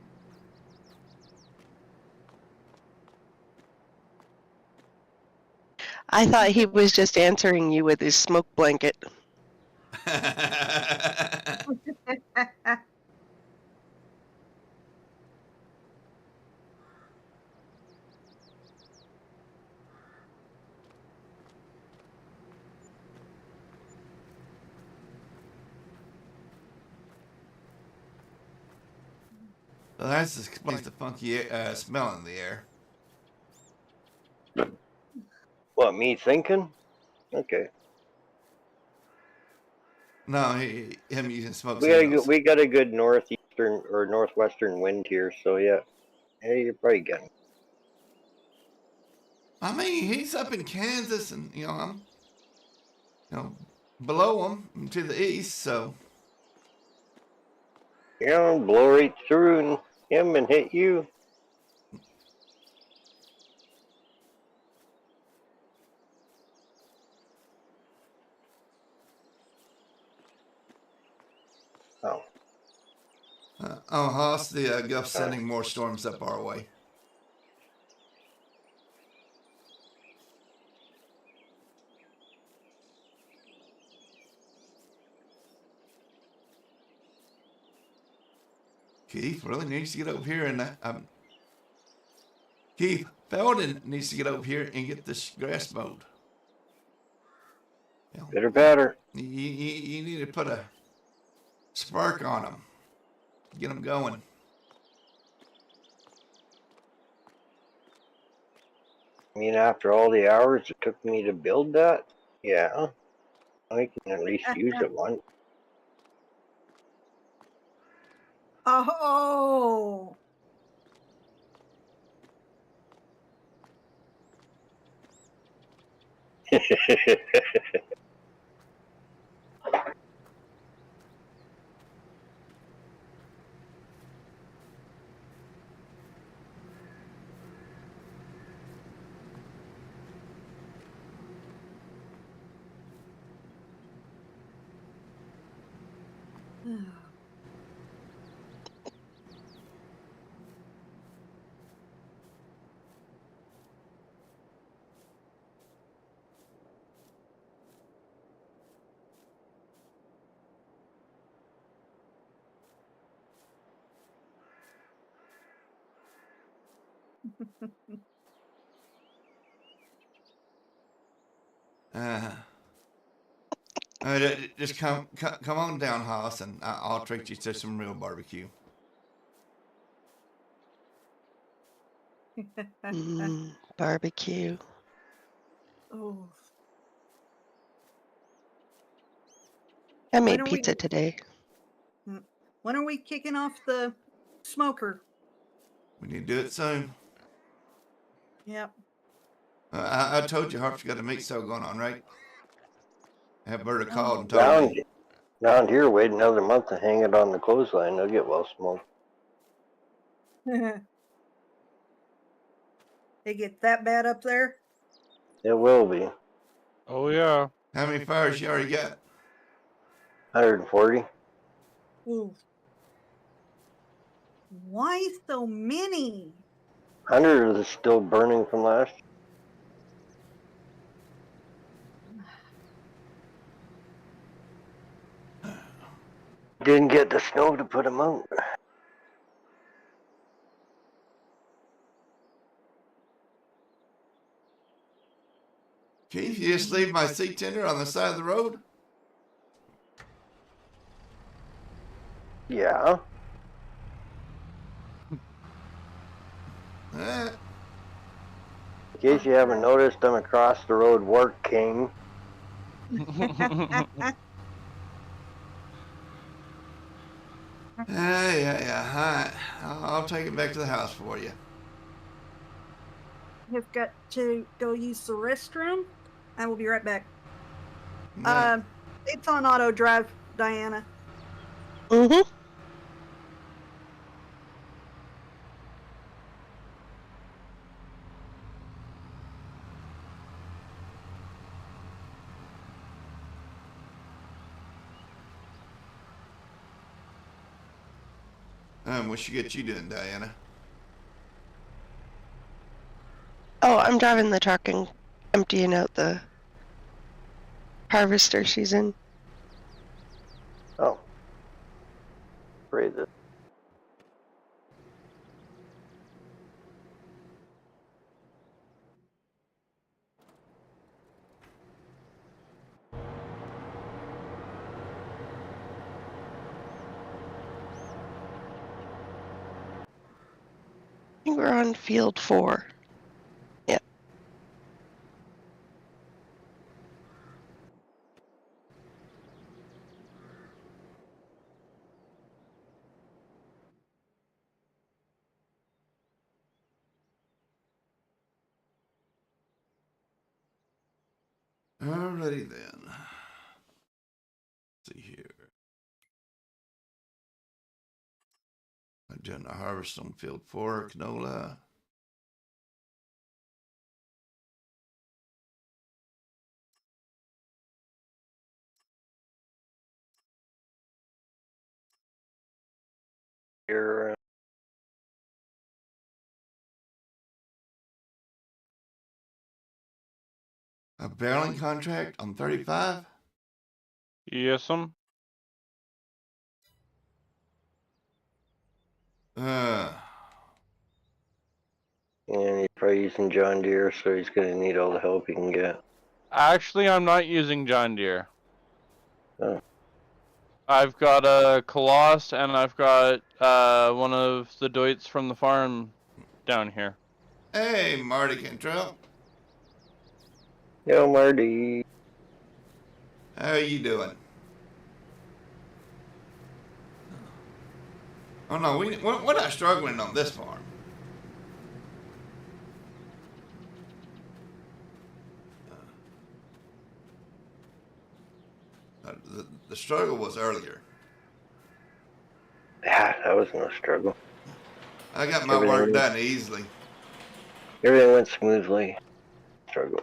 I thought he was just answering you with his smoke blanket. Well, that's explains the funky smell in the air. What, me thinking? Okay. No, him using smoke signals. We got a good northeastern or northwestern wind here, so yeah. Yeah, you're probably getting. I mean, he's up in Kansas, and I'm, below him to the east. So Blow right through him and hit you. Oh. Haas, the Gulf sending more storms up our way. Keith really needs to get over here, and Keith Felden needs to get over here and get this grass mowed. Bitter batter. You need to put a spark on them, get them going. I mean, after all the hours it took me to build that, yeah, I can at least use it once. Oh. Just come on down, Haas, and I'll treat you to some real barbecue. Barbecue. Oh, I When made are we- pizza today. when are we kicking off the smoker? We need to do it soon. Yep. I told you Harp's got a meat sale going on, right? Alberta called and Oh. told Round, me. round here, wait another month and hang it on the clothesline. They'll get well smoked. It gets that bad up there? It will be. Oh yeah. How many fires you already got? 140. Ooh. Why so many? 100 is still burning from last. Didn't get the snow to put them out. Chief, you just leave my seat tender on the side of the road? Yeah. Eh, In case you haven't noticed, I'm across the road. Work came. yeah. All right. I'll take it back to the house for you. Have got to go use the restroom. I will be right back. No. It's on auto drive, Diana. Mm-hmm. What should get you doing, Diana? Oh, I'm driving the truck and emptying out the harvester season. Oh. Pray that. I think we're on field 4. Yeah. Alrighty then. Let's see here. I've done the harvest on field 4, canola. You're, A barreling contract on 35? Yes'm. and he's probably using John Deere, so he's going to need all the help he can get. Actually, I'm not using John Deere. Oh. I've got a Coloss and I've got one of the Deutz from the farm down here. Hey, Marty Cantrell. Yo, Marty. How are you doing? Oh no, we're not struggling on this farm. The struggle was earlier. Yeah, that was no struggle. I got my work done easily. Everything went smoothly. Struggle.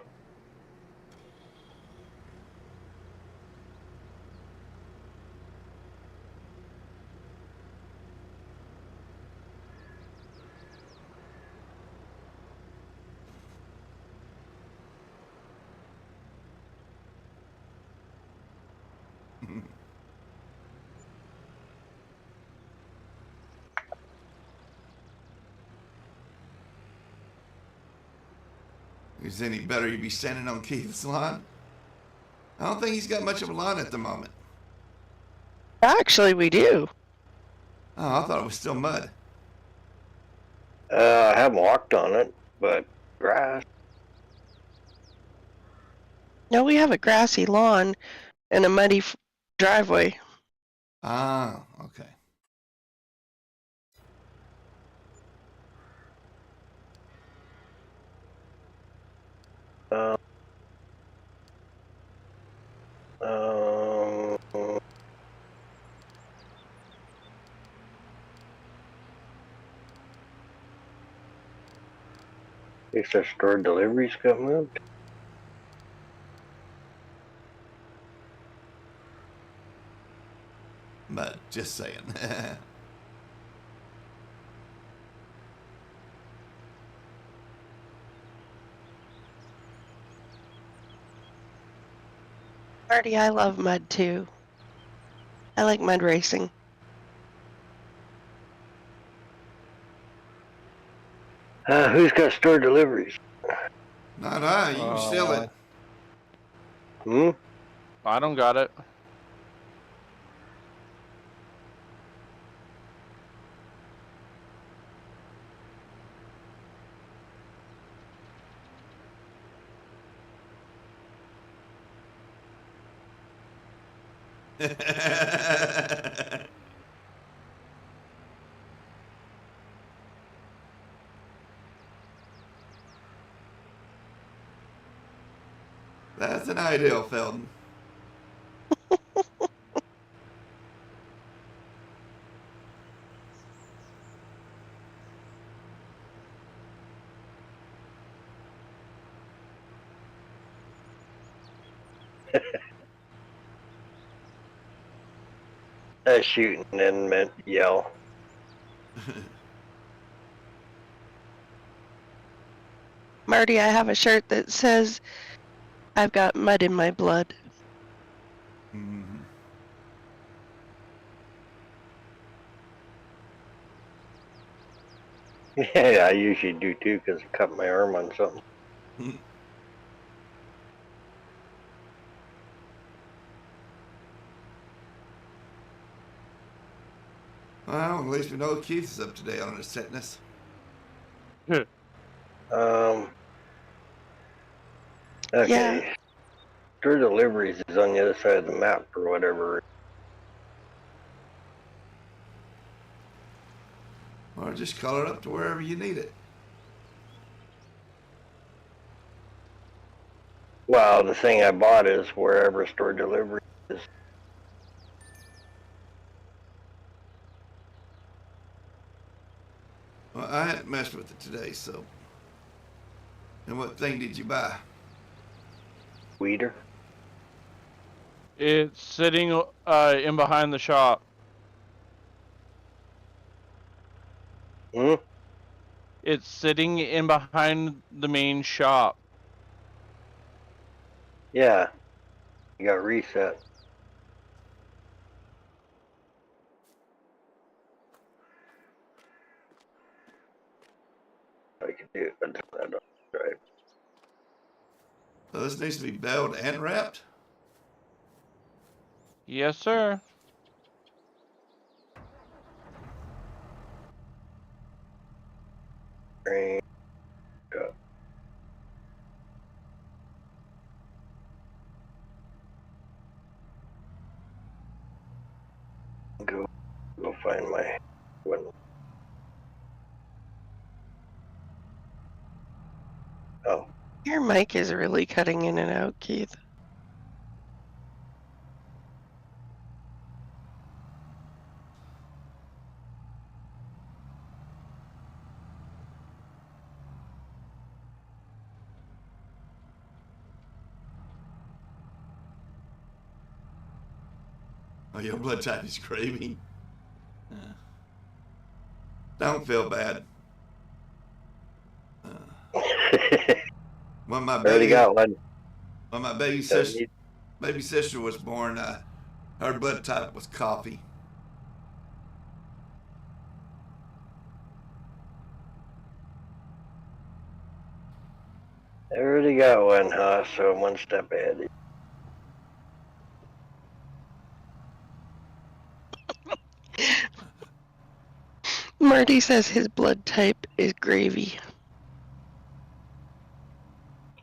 Is it any better you'd be standing on Keith's lawn? I don't think he's got much of a lawn at the moment. Actually, we do. Oh, I thought it was still mud. I haven't walked on it, but grass. No, we have a grassy lawn and a muddy driveway. Ah, okay. Um, um, guess our store deliveries got moved. But just saying. Marty, I love mud too. I like mud racing. Who's got store deliveries? Not I. You can steal it. Hmm? I don't got it. That's an ideal, Felton. Shooting and meant yell. Marty, I have a shirt that says, I've got mud in my blood. Mm-hmm. Yeah, I usually do too because I cut my arm on something. Well, at least we know Keith is up to date on his tetanus. Okay. Yeah. Store deliveries is on the other side of the map or whatever. Or just call it up to wherever you need it. Well, the thing I bought is wherever store delivery is. Well, I hadn't messed with it today, so. And what thing did you buy? Weeder. It's sitting in behind the shop. Hmm? It's sitting in behind the main shop. Yeah. You got reset. I can do it, but I don't drive. So this needs to be belted and wrapped? Yes, sir. Train. Go. Go find my one. Oh. Your mic is really cutting in and out, Keith. Oh, your blood type is craving. Don't feel bad. When my Already baby, got one. when my baby sister was born, her blood type was coffee. I already got one, huh? So I'm one step ahead. Marty says his blood type is gravy.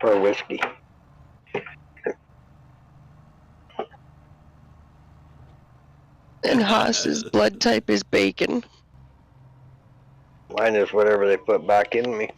Or whiskey. And Haas's blood type is bacon. Mine is whatever they put back in me.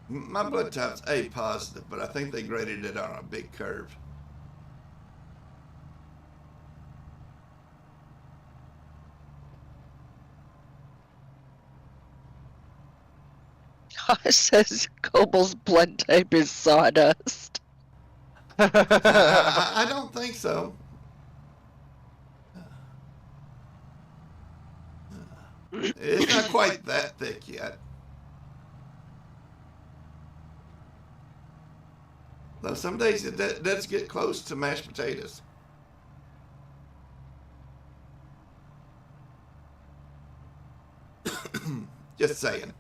My blood type's A positive, but I think they graded it on a big curve. Haas says Cobal's blood type is sawdust. I don't think so. It's not quite that thick yet. Though some days it does get close to mashed potatoes. Just saying.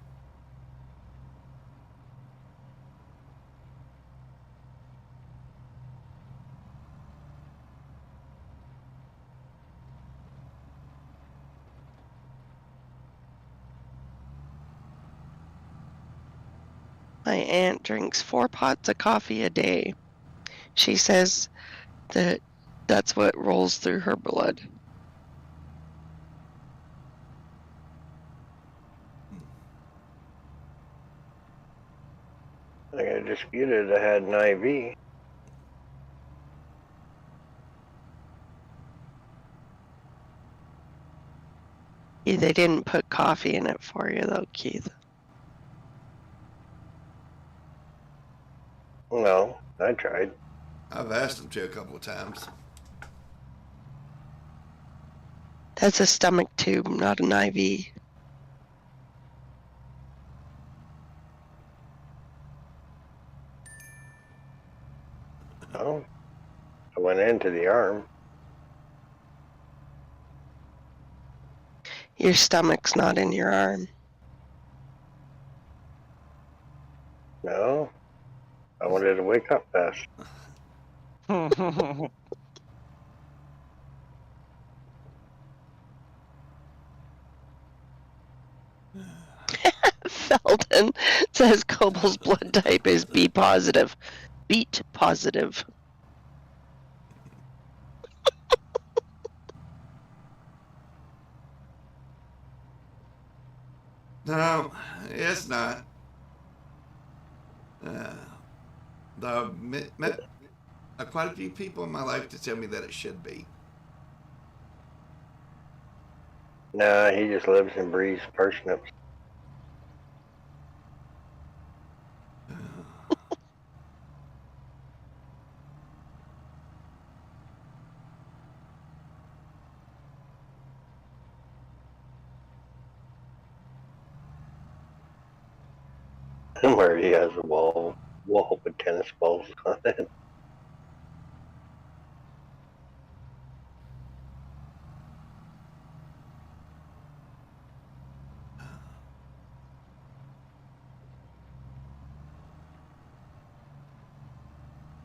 My aunt drinks 4 pots of coffee a day. She says that that's what rolls through her blood. I got disputed. I had an IV. Yeah, they didn't put coffee in it for you though, Keith. No, I tried. I've asked them to a couple of times. That's a stomach tube, not an IV. Oh, I went into the arm. Your stomach's not in your arm. No, I wanted to wake up fast. Felton says Cobal's blood type is B positive. Beat positive. No, it's not. Though I've met quite a few people in my life to tell me that it should be. Nah, he just lives and breathes parsnips. Where he has a wall with tennis balls on it.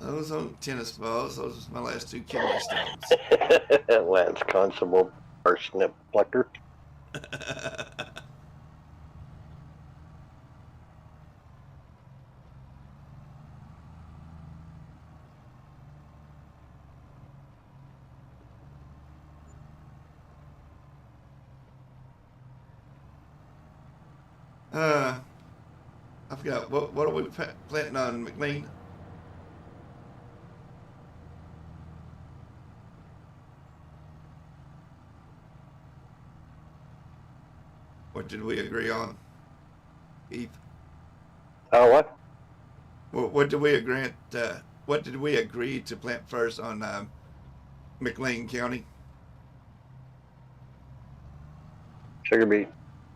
Those aren't tennis balls. Those are my last 2 kidney stones. Lance Constable parsnip plucker. I forgot. What are we planting on, McLean? What did we agree on, Keith? Oh, what? What did we agree? What did we agree to plant first on McLean County? Sugar beet.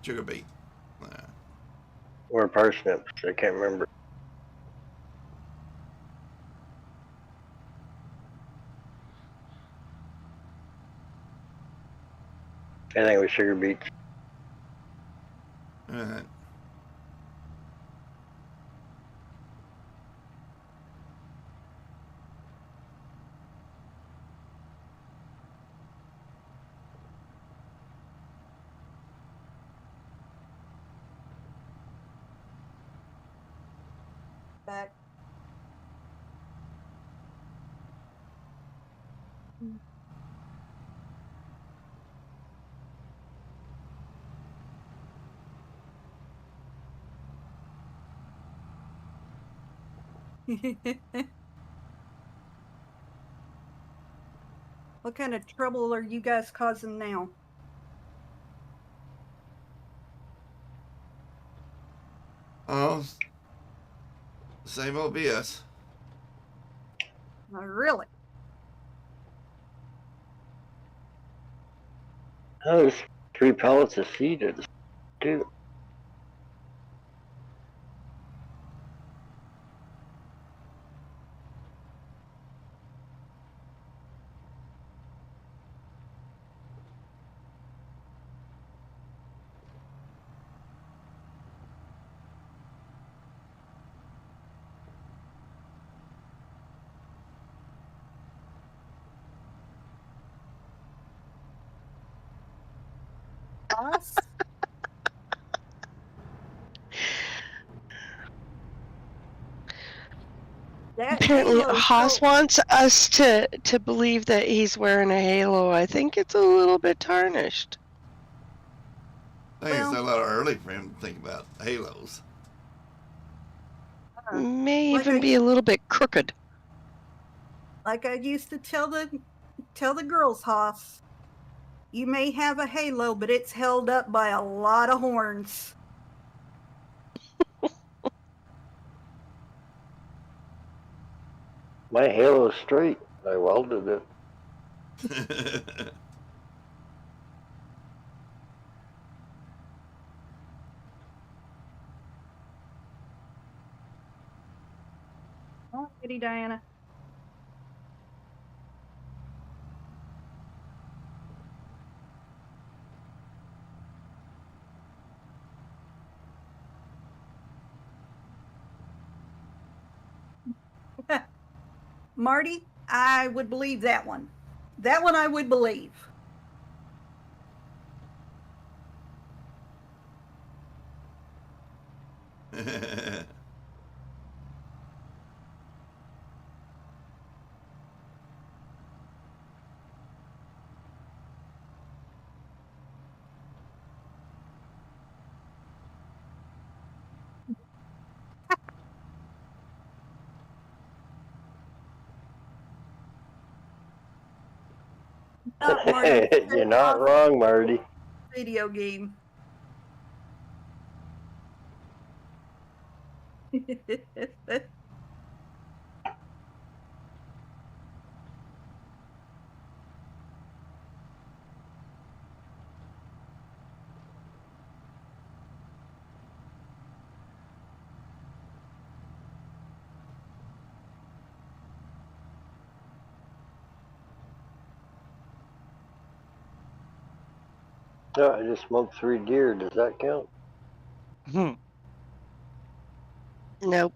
Sugar beet. or parsnips. I can't remember. I think it was sugar beets. All right. Back. What kind of trouble are you guys causing now? Oh, same old BS. Really? Oh, there's 3 pallets of seed at the too. Us? That Apparently, halo Haas so wants us to believe that he's wearing a halo. I think it's a little bit tarnished. I think it's well, a little early for him to think about halos. May like even be a little bit crooked. I used to tell the girls, Hoss, you may have a halo, but it's held up by a lot of horns. My halo's straight. I welded it. Oh, kitty Diana. Marty, I would believe that one. That one I would believe. Not Marty. You're not wrong, Marty. Video game. No, I just smoked 3 deer. Does that count? Nope.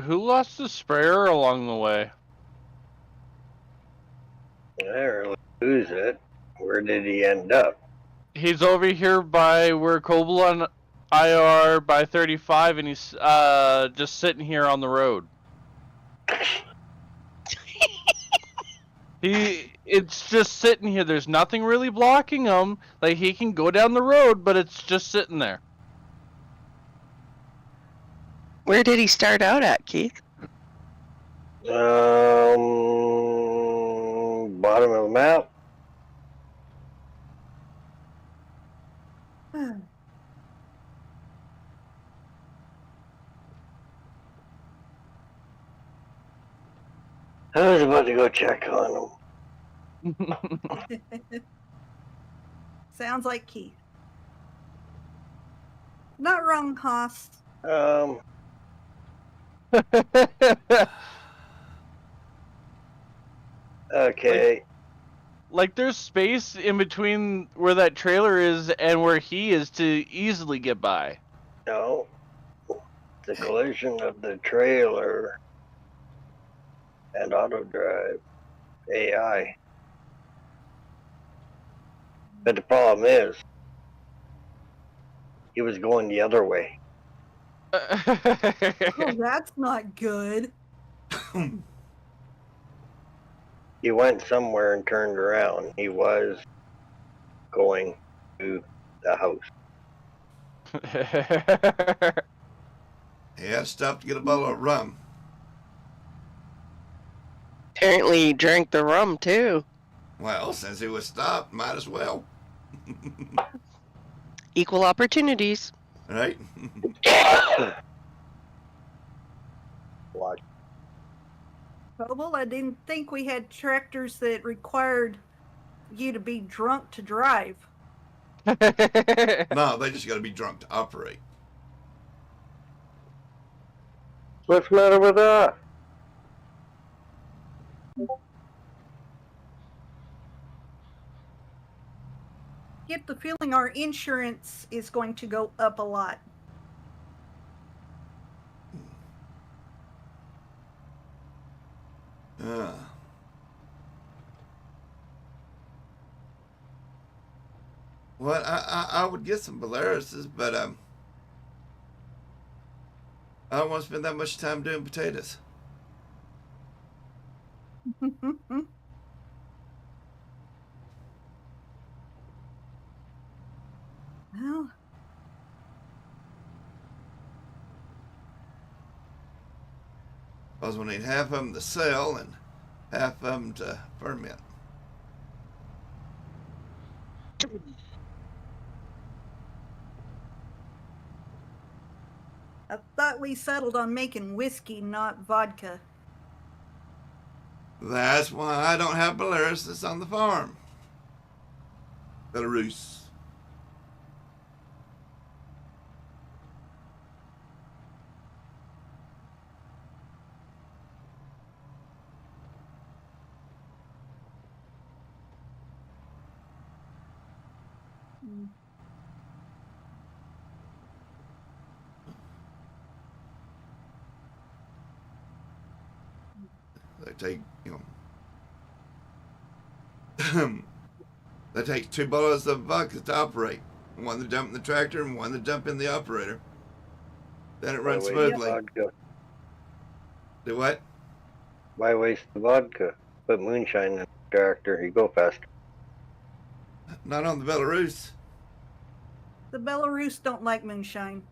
Who lost the sprayer along the way? I didn't really lose it. Where did he end up? He's over here by where Coble on IR by 35, and he's just sitting here on the road. It's just sitting here. There's nothing really blocking him. Like, he can go down the road, but it's just sitting there. Where did he start out at, Keith? Bottom of the map. I was about to go check on him. Sounds like Keith. Not wrong, Haas. Okay. Like, there's space in between where that trailer is and where he is to easily get by. No. The collision of the trailer and auto drive AI. But the problem is, he was going the other way. Oh, that's not good. He went somewhere and turned around. He was going to the house. He had stopped to get a bottle of rum. Apparently he drank the rum, too. Well, since he was stopped, might as well. Equal opportunities. Right? Watch. Coble, I didn't think we had tractors that required you to be drunk to drive. No, they just got to be drunk to operate. What's the matter with that? Get the feeling our insurance is going to go up a lot. Well, I would get some Polaris's, but I don't want to spend that much time doing potatoes. Well, I was going to need half of them to sell and half of them to ferment. I thought we settled on making whiskey, not vodka. That's why I don't have Polaris's on the farm. Belarus. They take, that takes 2 bottles of vodka to operate. One to dump in the tractor and one to dump in the operator. Then it runs smoothly. Vodka. Do what? Why waste the vodka? Put moonshine in the tractor. You go faster. Not on the Belarus. The Belarus don't like moonshine.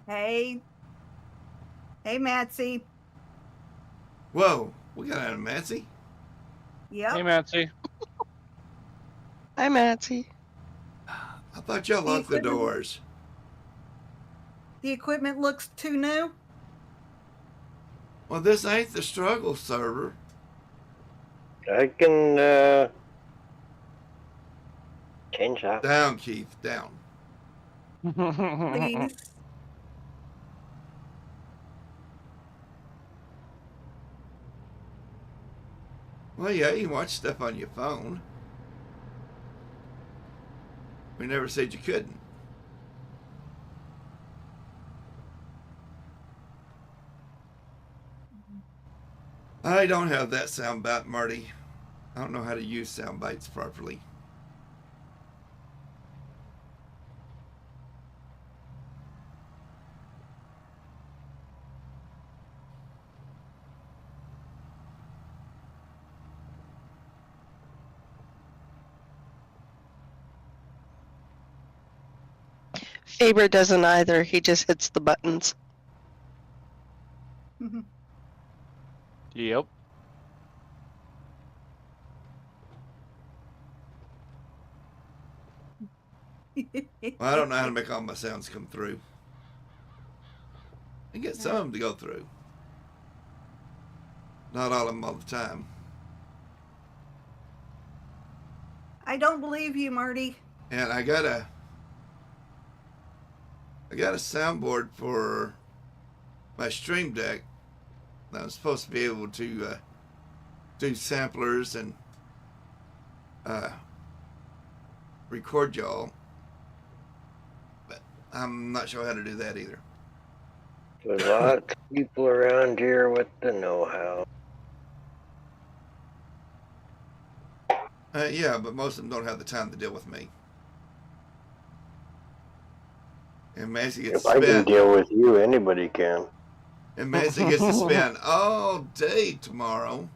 Hey, Matsy. Whoa, we got out of Matsy. Yep. Hey, Matsy. Hi, Matsy. I thought y'all locked the doors. The equipment looks too new. Well, this ain't the struggle server. I can change that. Down, Keith, down. Please. Well, yeah, you can watch stuff on your phone. We never said you couldn't. I don't have that sound bite, Marty. I don't know how to use sound bites properly. Faber doesn't either. He just hits the buttons. Yep. Well, I don't know how to make all my sounds come through. I get some of them to go through. Not all of them all the time. I don't believe you, Marty. And I got a soundboard for my Stream Deck. I'm supposed to be able to do samplers and record y'all, but I'm not sure how to do that either. There's lots of people around here with the know-how. Yeah, but most of them don't have the time to deal with me. And Massey gets If I can deal with you, anybody can. And Massey gets to spend all day tomorrow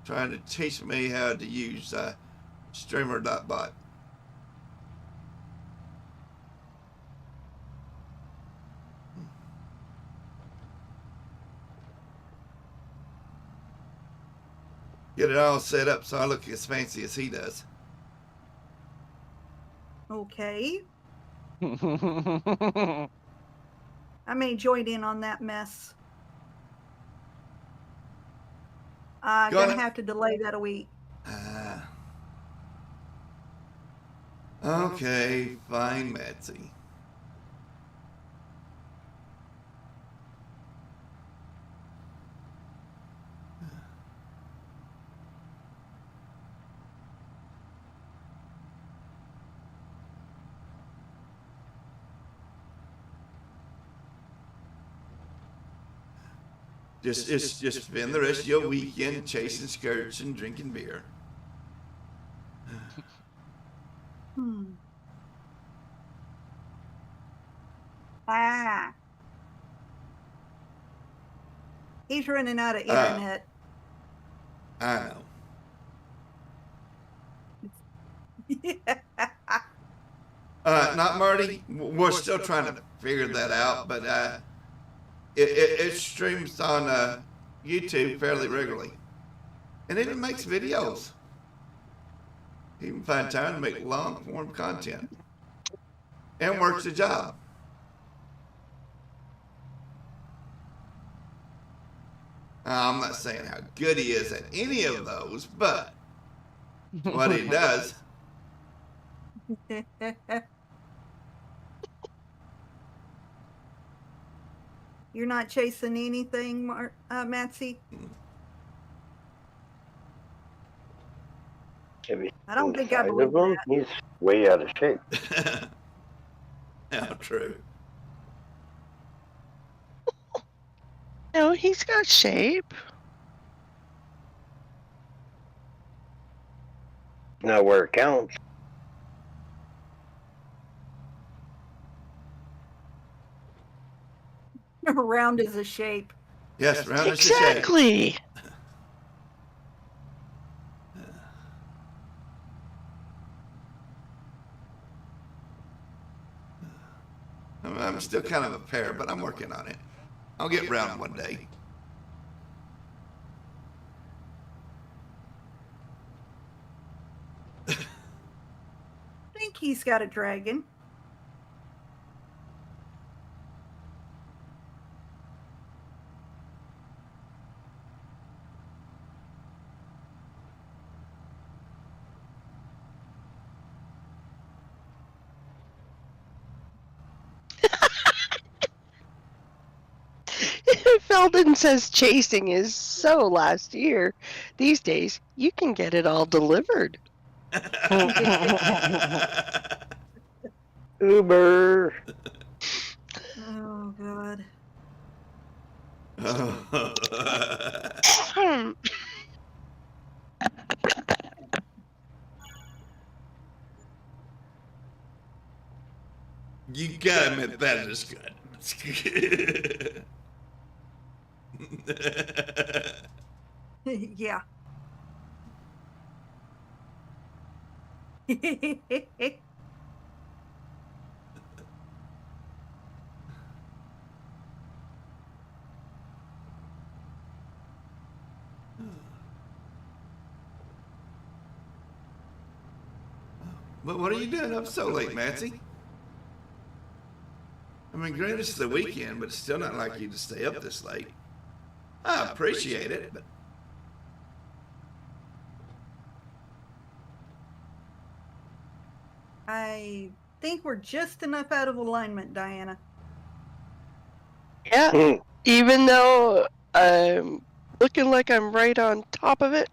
trying to teach me how to use streamer.bot. Get it all set up so I look as fancy as he does. Okay. I may join in on that mess. Gonna have to delay that a week. Okay, fine, Matsy. Just spend the rest of your weekend chasing skirts and drinking beer. He's running out of internet. I know. Not Marty. We're still trying to figure that out, but it streams on YouTube fairly regularly, and even makes videos. He can find time to make long-form content, and works a job. I'm not saying how good he is at any of those, but what he does. You're not chasing anything, Matsy? I don't think I believe that. He's way out of shape. How true. No, he's got shape. Not where it counts. Round is a shape. Yes, round is a shape. Exactly. I'm still kind of a pear, but I'm working on it. I'll get round one day. I think he's got a dragon. Feldon says chasing is so last year. These days, you can get it all delivered. Uber. Oh God. You gotta admit that is good. Yeah. But what are you doing up so late, Nancy? I mean, granted it's the weekend, but it's still not like you to stay up this late. I appreciate it, but I think we're just enough out of alignment, Diana. Yeah, even though I'm looking like I'm right on top of it.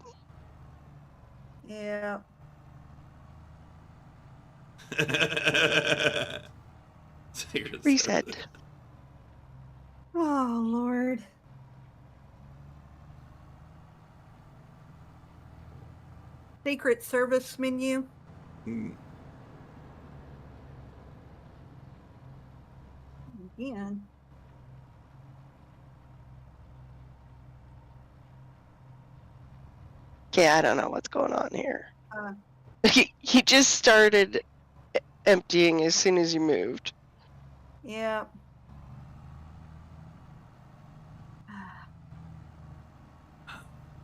Yeah. Reset. Oh Lord. Secret service menu. Again. Okay, I don't know what's going on here. Uh, He just started emptying as soon as you moved. yeah.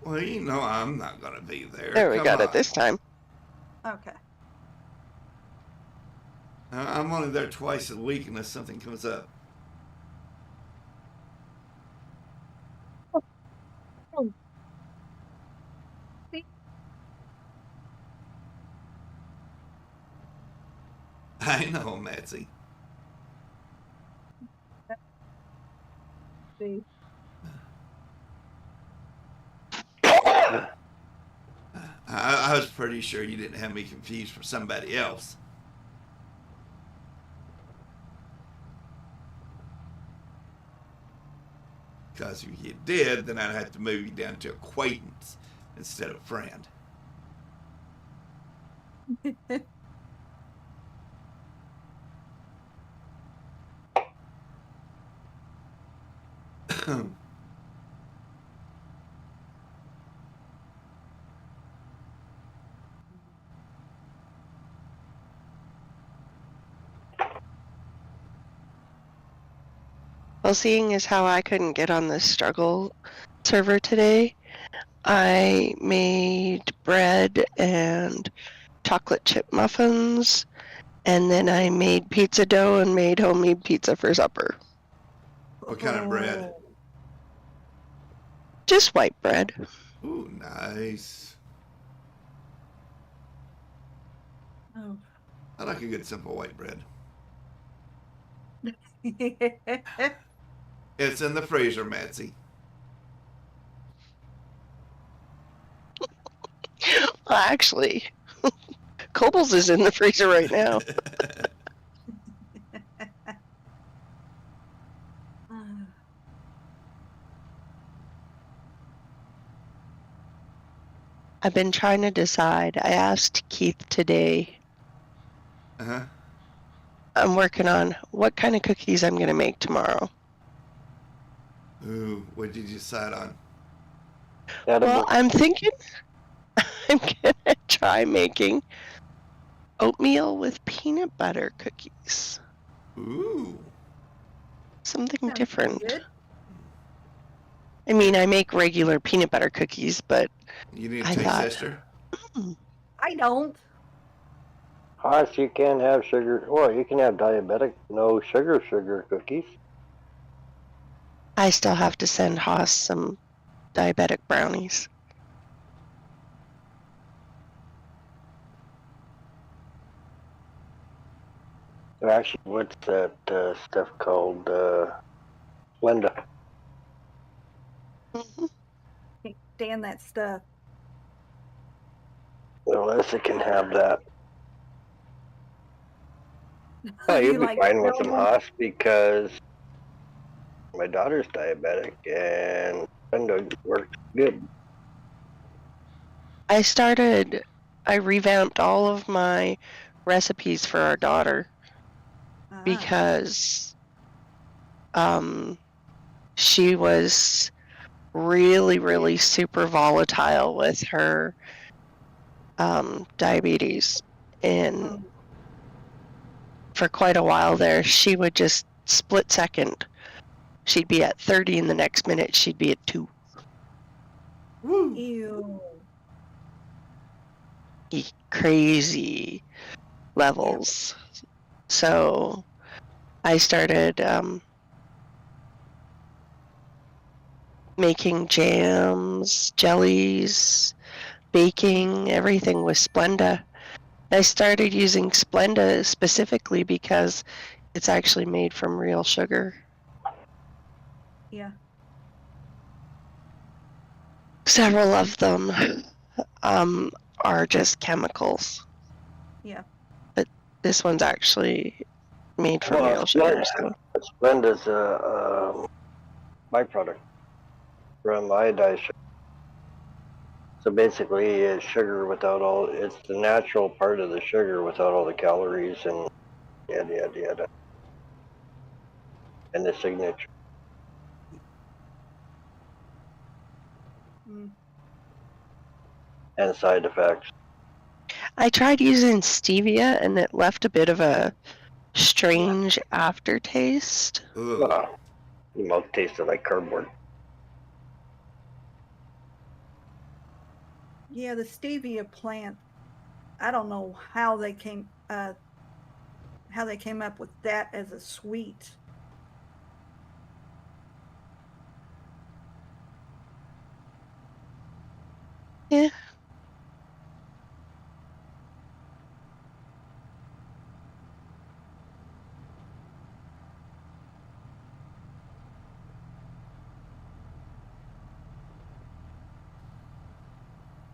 Well, you know I'm not gonna be there. There we Come got on. it this time. Okay. I'm only there twice a week unless something comes up. I know, Matsy. See. I was pretty sure you didn't have me confused for somebody else. Because if you did, then I'd have to move you down to acquaintance instead of friend. Well, seeing as how I couldn't get on the struggle server today, I made bread and chocolate chip muffins, and then I made pizza dough and made homemade pizza for supper. What kind of bread? Just white bread. Ooh, nice. Oh. I like a good simple white bread. It's in the freezer, Matsy. Well, actually, Cobbles is in the freezer right now. I've been trying to decide. I asked Keith today. Uh-huh. I'm working on what kind of cookies I'm going to make tomorrow. Ooh, what did you decide on? Well, I'm thinking I'm going to try making oatmeal with peanut butter cookies. Ooh. Something Sounds different. good. I mean, I make regular peanut butter cookies, but You need a I taste thought, tester? I don't. Hoss, you can have sugar. Well, you can have diabetic, no sugar cookies. I still have to send Haas some diabetic brownies. Actually, what's that stuff called? Splenda. Can't stand that stuff. Alyssa can have that. Oh, You you'll be like fine with them, available? Haas, because my daughter's diabetic and Sunday works good. I revamped all of my recipes for our daughter Ah, because she was really, really super volatile with her diabetes. And oh, for quite a while there, she would just split second. She'd be at 30 and the next minute she'd be at 2. Woo. ew. Crazy levels. So I started making jams, jellies, baking, everything with Splenda. I started using Splenda specifically because it's actually made from real sugar. Yeah. Several of them are just chemicals. Yeah. But this one's actually made from real sugar. So Splenda's a byproduct from iodized sugar. So basically, it's sugar without all. It's the natural part of the sugar without all the calories and yada yada yada, and the signature. Mm. And side effects. I tried using stevia and it left a bit of a strange aftertaste. Ugh. Your mouth tasted like cardboard. Yeah, the stevia plant. I don't know how they came up with that as a sweet. Yeah.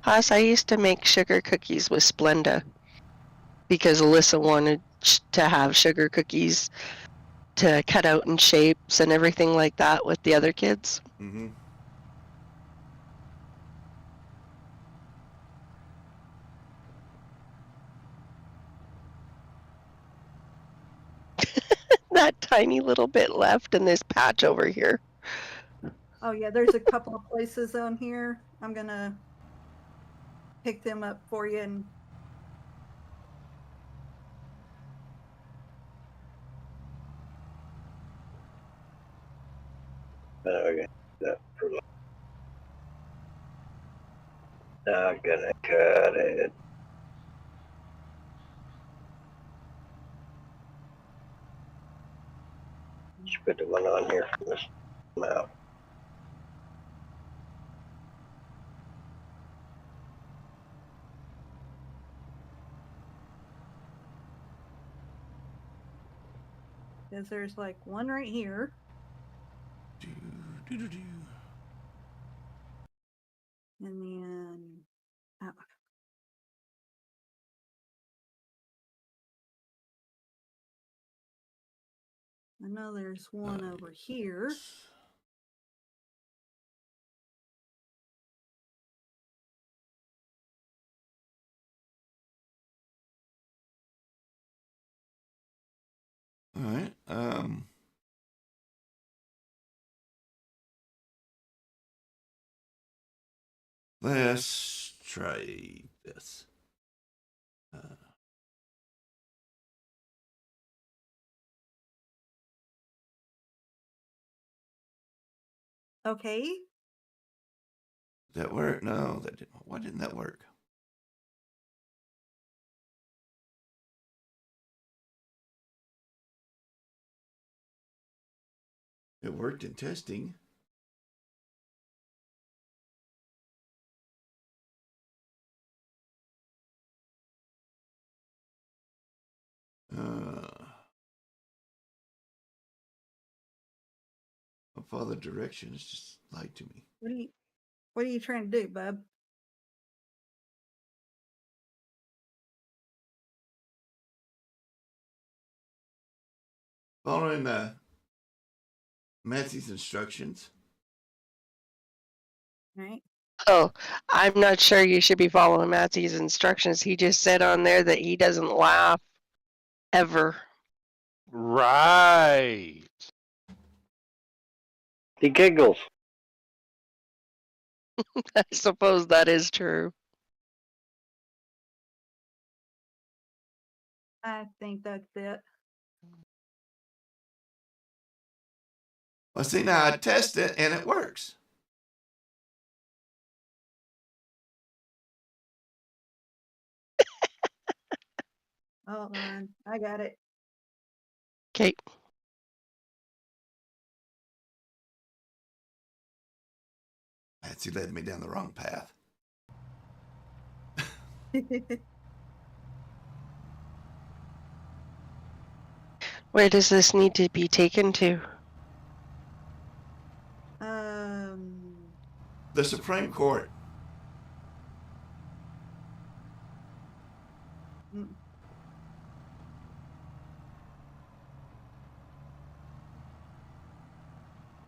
Haas, I used to make sugar cookies with Splenda because Alyssa wanted to have sugar cookies to cut out in shapes and everything like that with the other kids. Mm-hmm. That tiny little bit left in this patch over here. Oh yeah, there's a couple of places on here. I'm gonna pick them up for you and Okay, that for not gonna cut it. Just put the one on here from this map. because there's like one right here. Do, do, do, do. And then I know there's one over here. All right. Let's try this. Okay. Did that work? No, that didn't. Why didn't that work? It worked in testing. My father directions just lied to me. What are you trying to do, bub? following Matthew's instructions. Right. Oh, I'm not sure you should be following Matthew's instructions. He just said on there that he doesn't laugh ever. Right. He giggles. I suppose that is true. I think that's it. Well, see, now I test it and it works. Hold on. I got it. Okay. Patsy led me down the wrong path. Where does this need to be taken to? The Supreme Court. mm,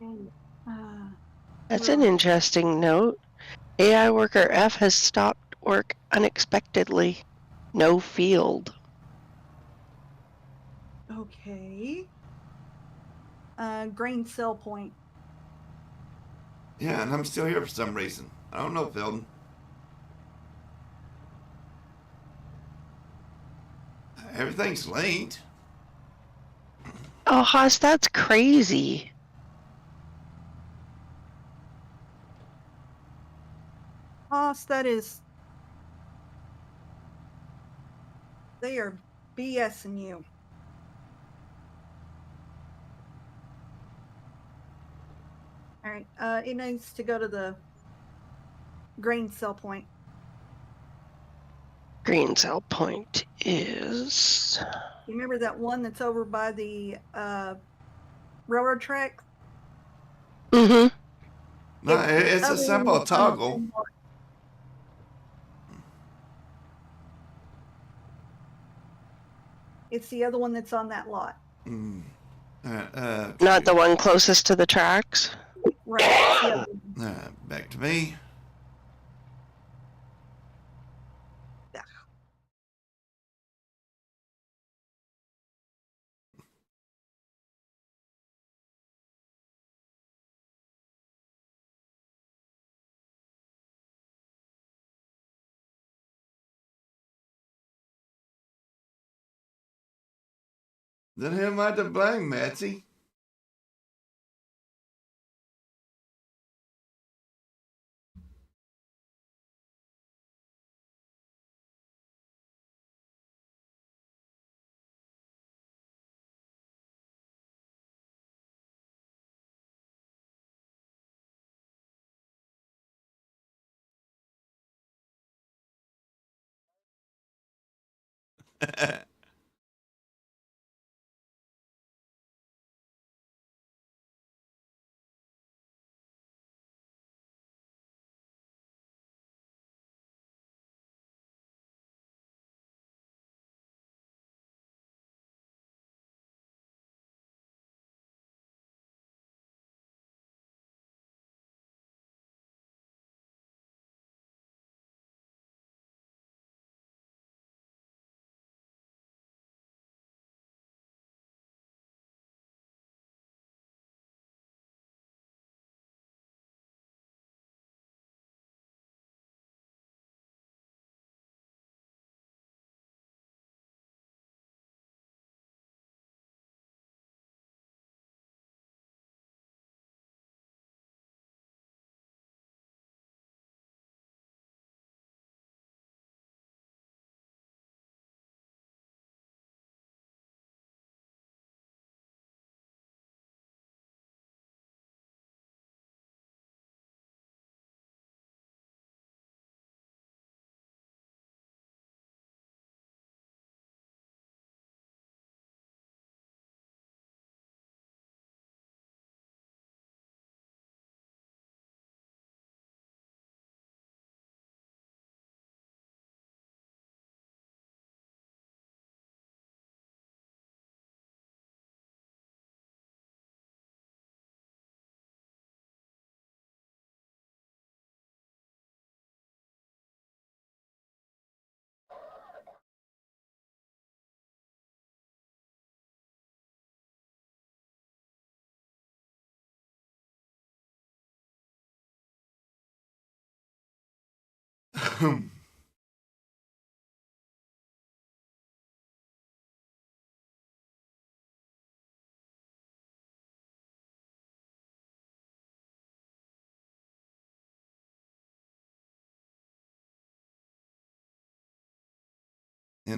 and, That's an interesting note. AI worker F has stopped work unexpectedly. No field. okay. Grain cell point. Yeah, and I'm still here for some reason. I don't know, Phil. Everything's linked. Oh, Haas, that's crazy. Haas, that is. They are BSing you. All right. It needs to go to the grain cell point. Green cell point is. You remember that one that's over by the railroad track? Mm-hmm. No, it's a other simple one on the toggle. same line. It's the other one that's on that lot. Not the one closest to the tracks. Right. It's the other one. Back to me. Then who am I to blame, Matsy?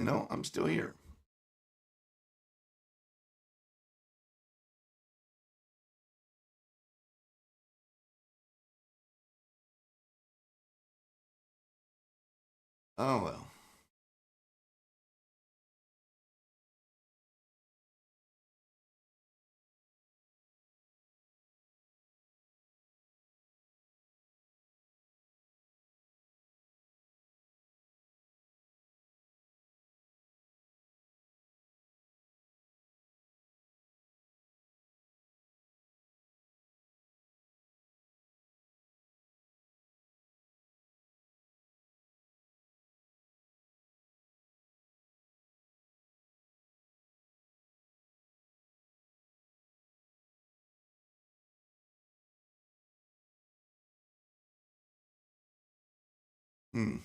No, I'm still here. Oh well. Hmm.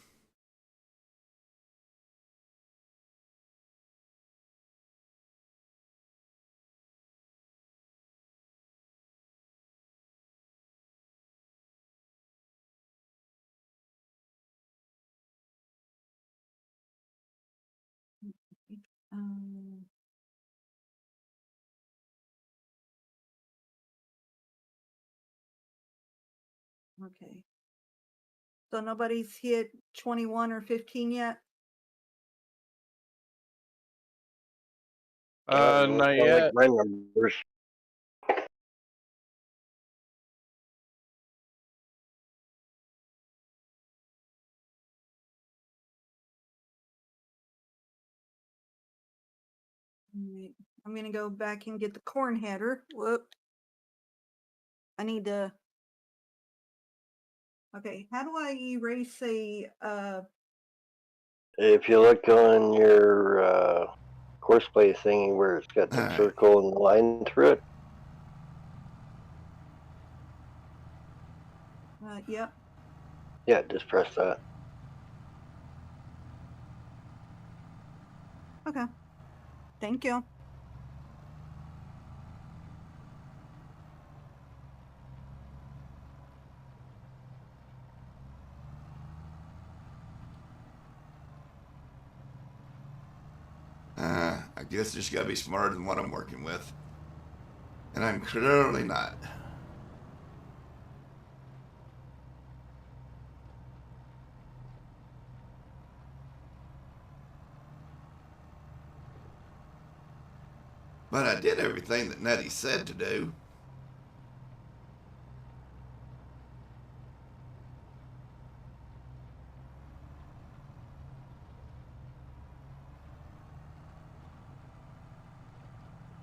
Um, okay. So nobody's hit 21 or 15 yet? Not I like yet. my numbers. Alright, I'm gonna go back and get the corn header. Whoop. I need to. Okay, how do I erase a If you look on your courseplay thingy where it's got All the right. circle and the line through it, yep. yeah, just press that. Okay. Thank you. I guess I just gotta be smarter than what I'm working with. And I'm clearly not. But I did everything that Nettie said to do.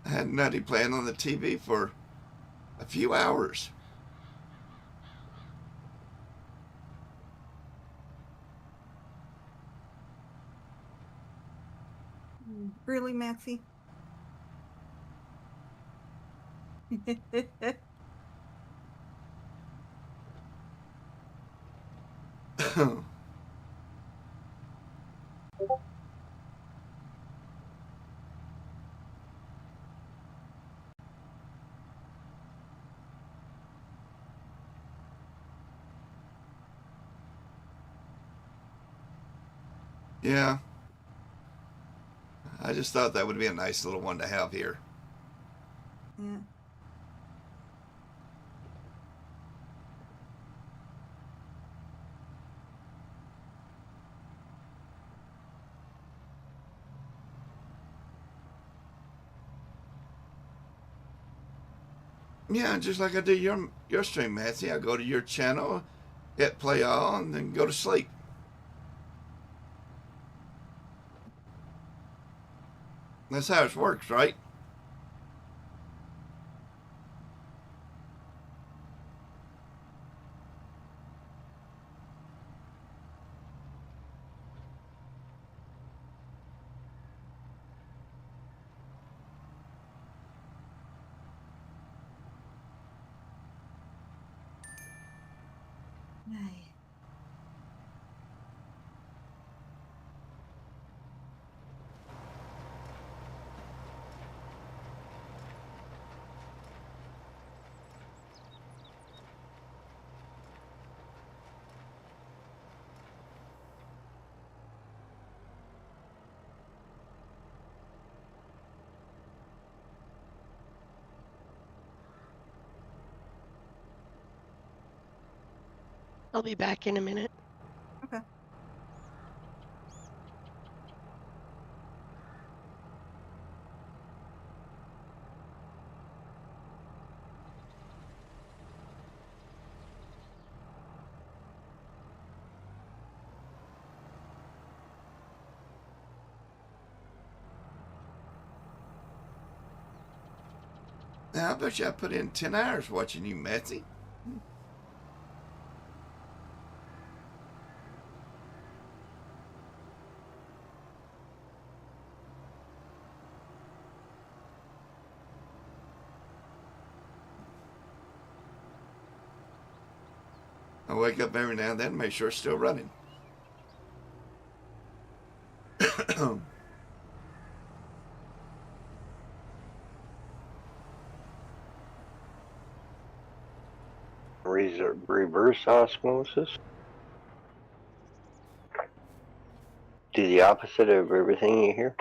I had Nettie playing on the TV for a few hours. Really, Maxie? Yeah. I just thought that would be a nice little one to have here. Yeah. Yeah, just like I do your stream, Matsy. I go to your channel, hit play all, and then go to sleep. That's how it works, right? Ay. I'll be back in a minute. Okay. Now, I bet you I put in 10 hours watching you, Matsy. I wake up every now and then and make sure it's still running. Reverse osmosis. Do the opposite of everything you hear.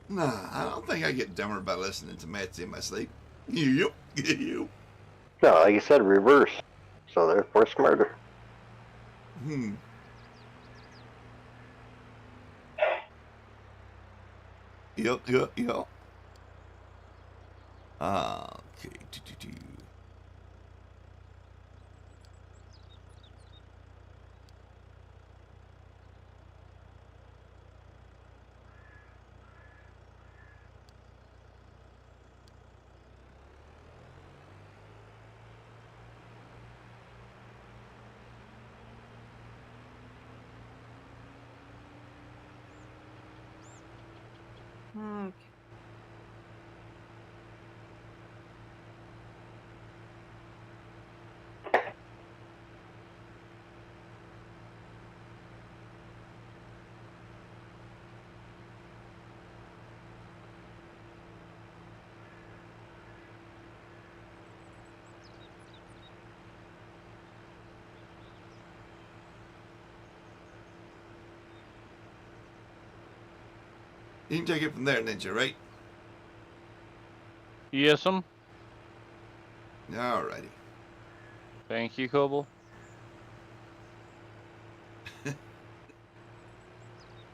Nah, I don't think I get dumber by listening to Matsy in my sleep. Yep. No, like I said, reverse. So therefore smarter. Hmm. Yep. Okay. Okay. You can take it from there, Ninja, right? Yes'm. Alrighty. Thank you, Koble.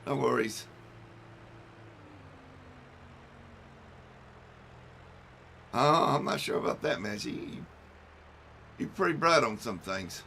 No worries. Oh, I'm not sure about that, Matsy. You're pretty bright on some things.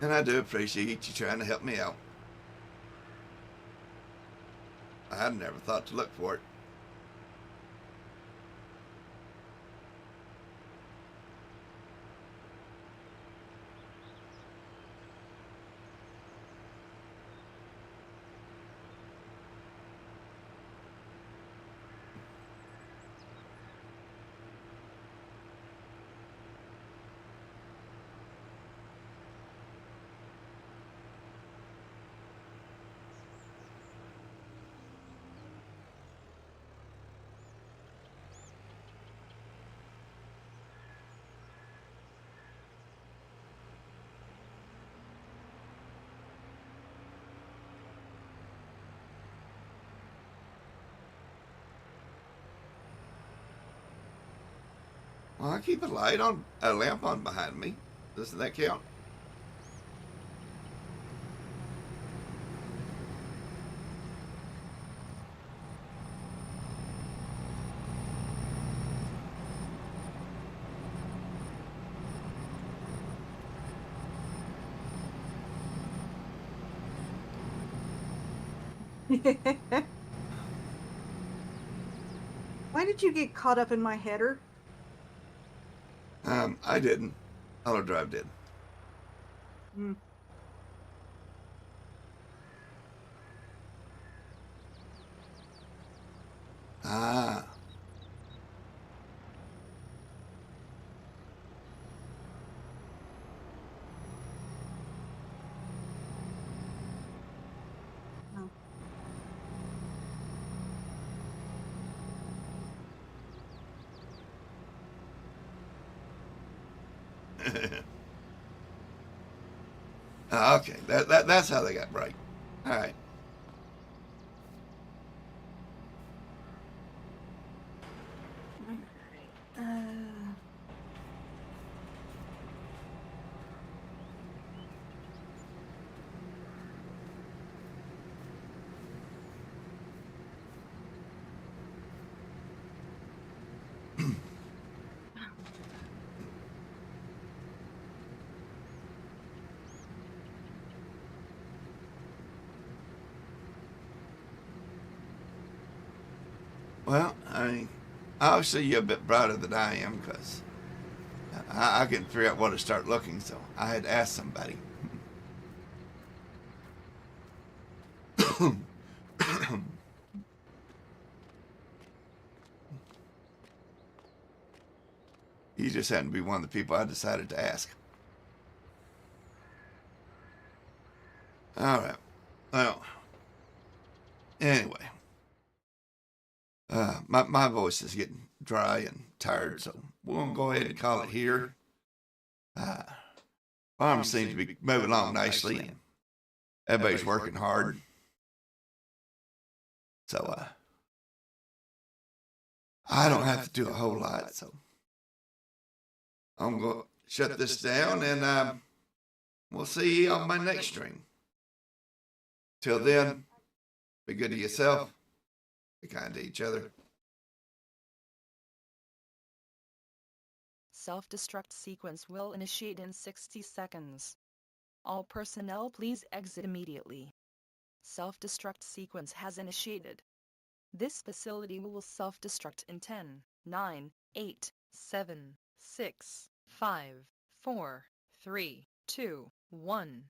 And I do appreciate you trying to help me out. I'd never thought to look for it. Well, I keep a lamp on behind me. Doesn't that count? Why did you get caught up in my header? I didn't. Auto Drive did. Hmm. Ah. Oh. Okay, that's how they got break. All right. Uh, Well, I mean, obviously you're a bit brighter than I am because I couldn't figure out where to start looking, so I had to ask somebody. You just happened to be one of the people I decided to ask. All right. Well, anyway, my voice is getting dry and tired, so we're going to go ahead and call it here. Farm seems to be moving along nicely, and everybody's working hard. So, I don't have to do a whole lot, so I'm going to shut this down, and we'll see you on my next stream. Till then, be good to yourself, be kind to each other. Self-destruct sequence will initiate in 60 seconds. All personnel please exit immediately. Self-destruct sequence has initiated. This facility will self-destruct in 10, 9, 8, 7, 6, 5, 4, 3, 2, 1.